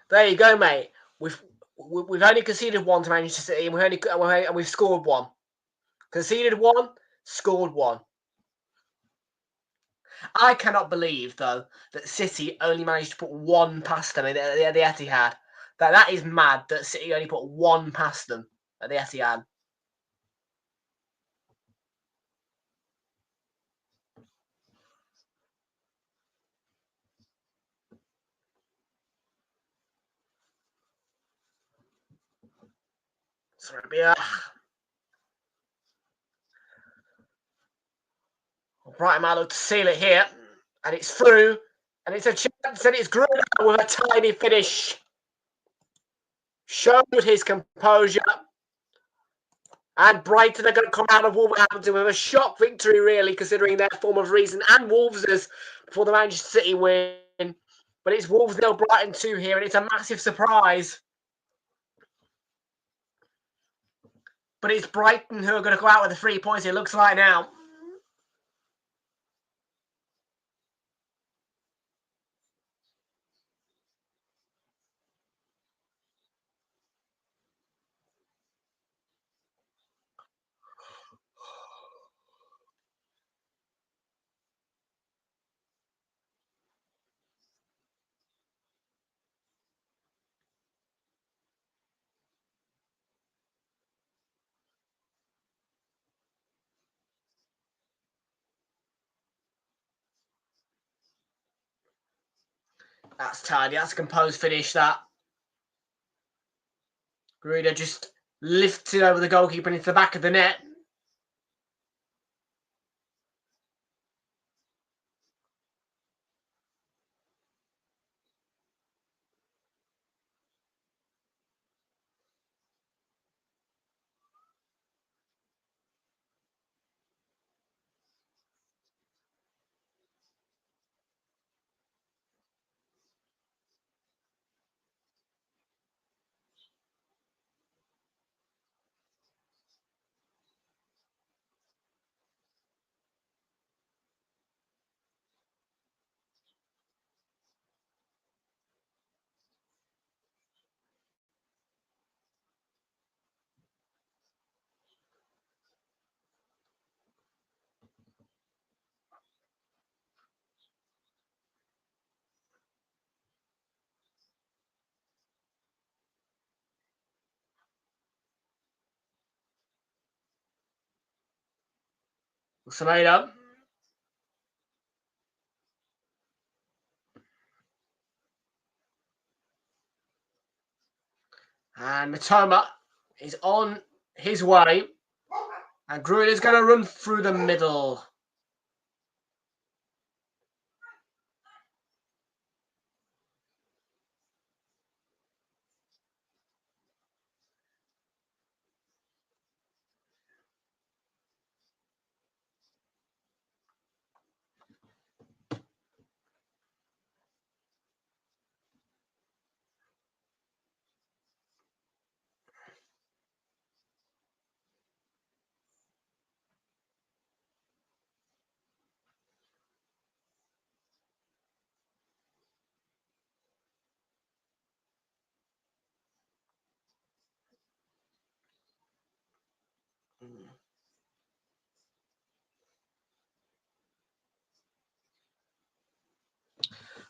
There you go, mate. We've only conceded one to Manchester City, and we've scored one. Conceded one, scored one. I cannot believe, though, that City only managed to put one past them at the Etihad. That is mad that City only put one past them at the Etihad. Serbia. Brighton might look to seal it here. And it's through. And it's a chance, and it's Gruner with a tiny finish. Showed his composure. And Brighton are going to come out of Wolverhampton with a shock victory, really, considering their form of reason, and Wolves' before the Manchester City win. But it's Wolves 0, Brighton 2 here, and it's a massive surprise. But it's Brighton who are going to go out with the 3 points, it looks like now. That's tidy. That's a composed finish, that. Gruder just lifts it over the goalkeeper and into the back of the net. Semedo. And Matoma is on his way. And Gruder's going to run through the middle.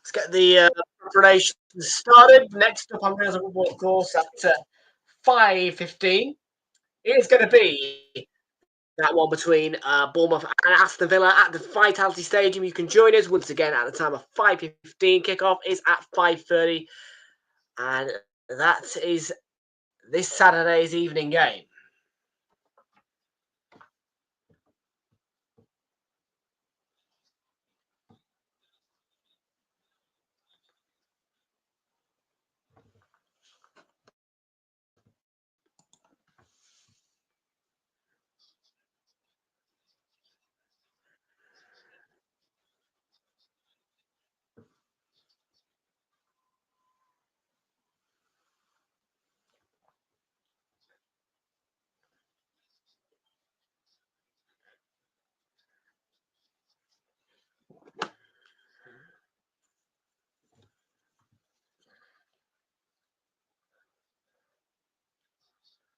Let's get the preparation started. Next up on Wales Football, of course, at 5:15. It's going to be that one between Bournemouth and Aston Villa at the Vitality Stadium. You can join us once again at the time of 5:15. Kickoff is at 5:30. And that is this Saturday's evening game.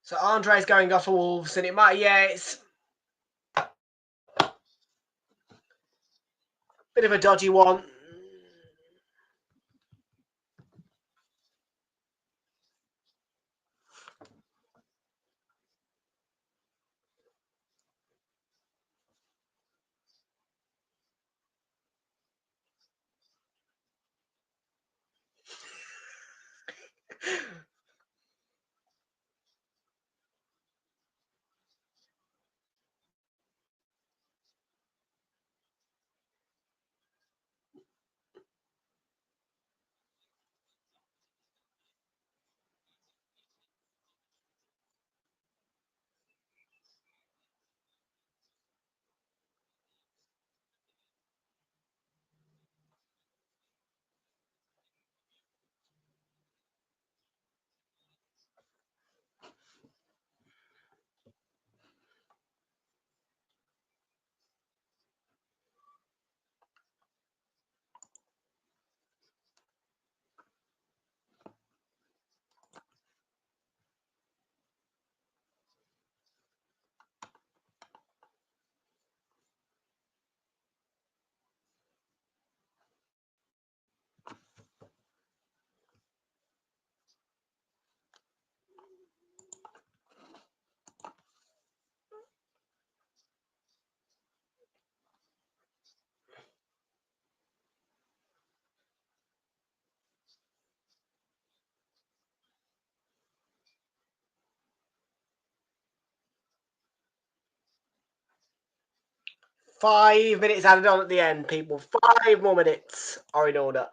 So Andre's going off for Wolves, and it might, it's a bit of a dodgy one. 5 minutes added on at the end, people. 5 more minutes are in order.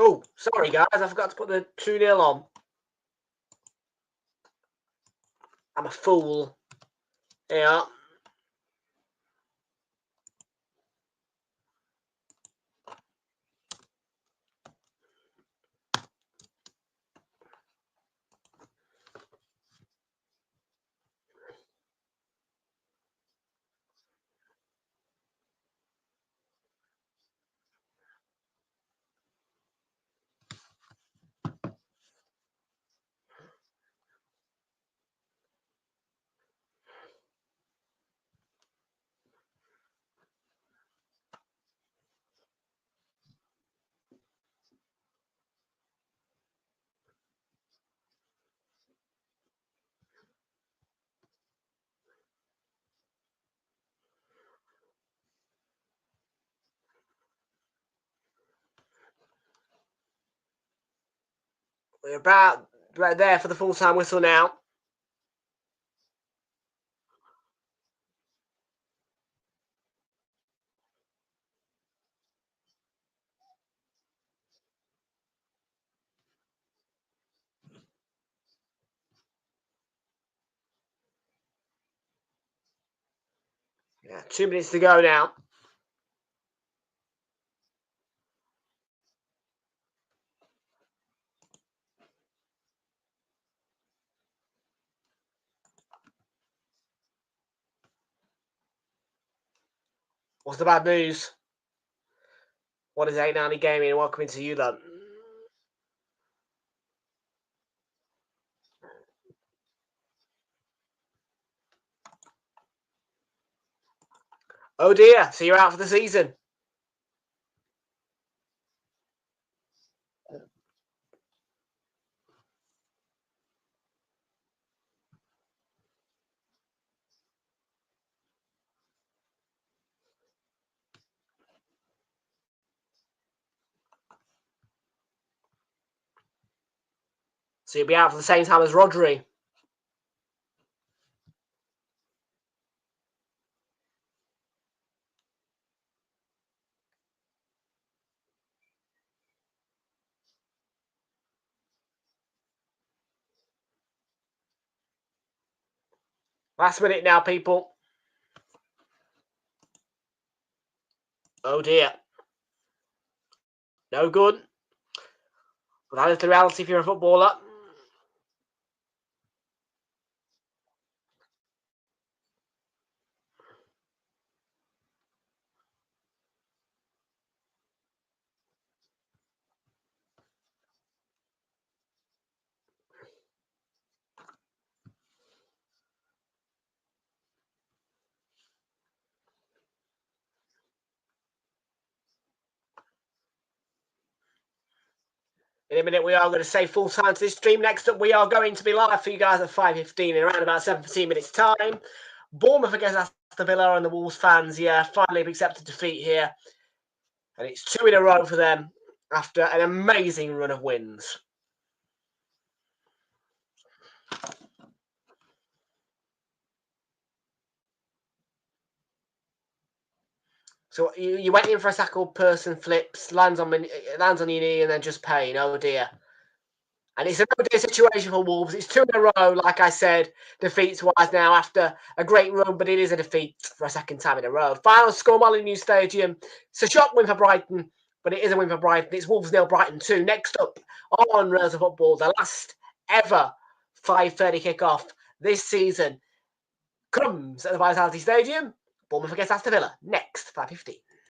Oh, sorry guys, I forgot to put the 2-0 on. I'm a fool. Yeah. We're about right there for the full-time whistle now. Yeah, 2 minutes to go now. What's the bad news? What is 890 Gaming? Welcome into you, then. Oh dear, so you're out for the season. So you'll be out for the same time as Rodri. Last minute now, people. Oh dear. No good. But that is the reality if you're a footballer. In a minute, we are going to say full time to this stream. Next up, we are going to be live for you guys at 5:15 in around about 17 minutes' time. Bournemouth against Aston Villa, and the Wolves fans, finally have accepted defeat here. And it's 2 in a row for them after an amazing run of wins. So you went in for a tackle, person flips, lands on your knee, and then just pain. Oh dear. And it's an oh dear situation for Wolves. It's 2 in a row, like I said, defeats-wise now after a great run, but it is a defeat for a second time in a row. Final score, Molineux Stadium. It's a shock win for Brighton, but it is a win for Brighton. It's Wolves 0, Brighton 2. Next up on Realltom Football, the last ever 5:30 kickoff this season comes at the Vitality Stadium. Bournemouth against Aston Villa next 5:15.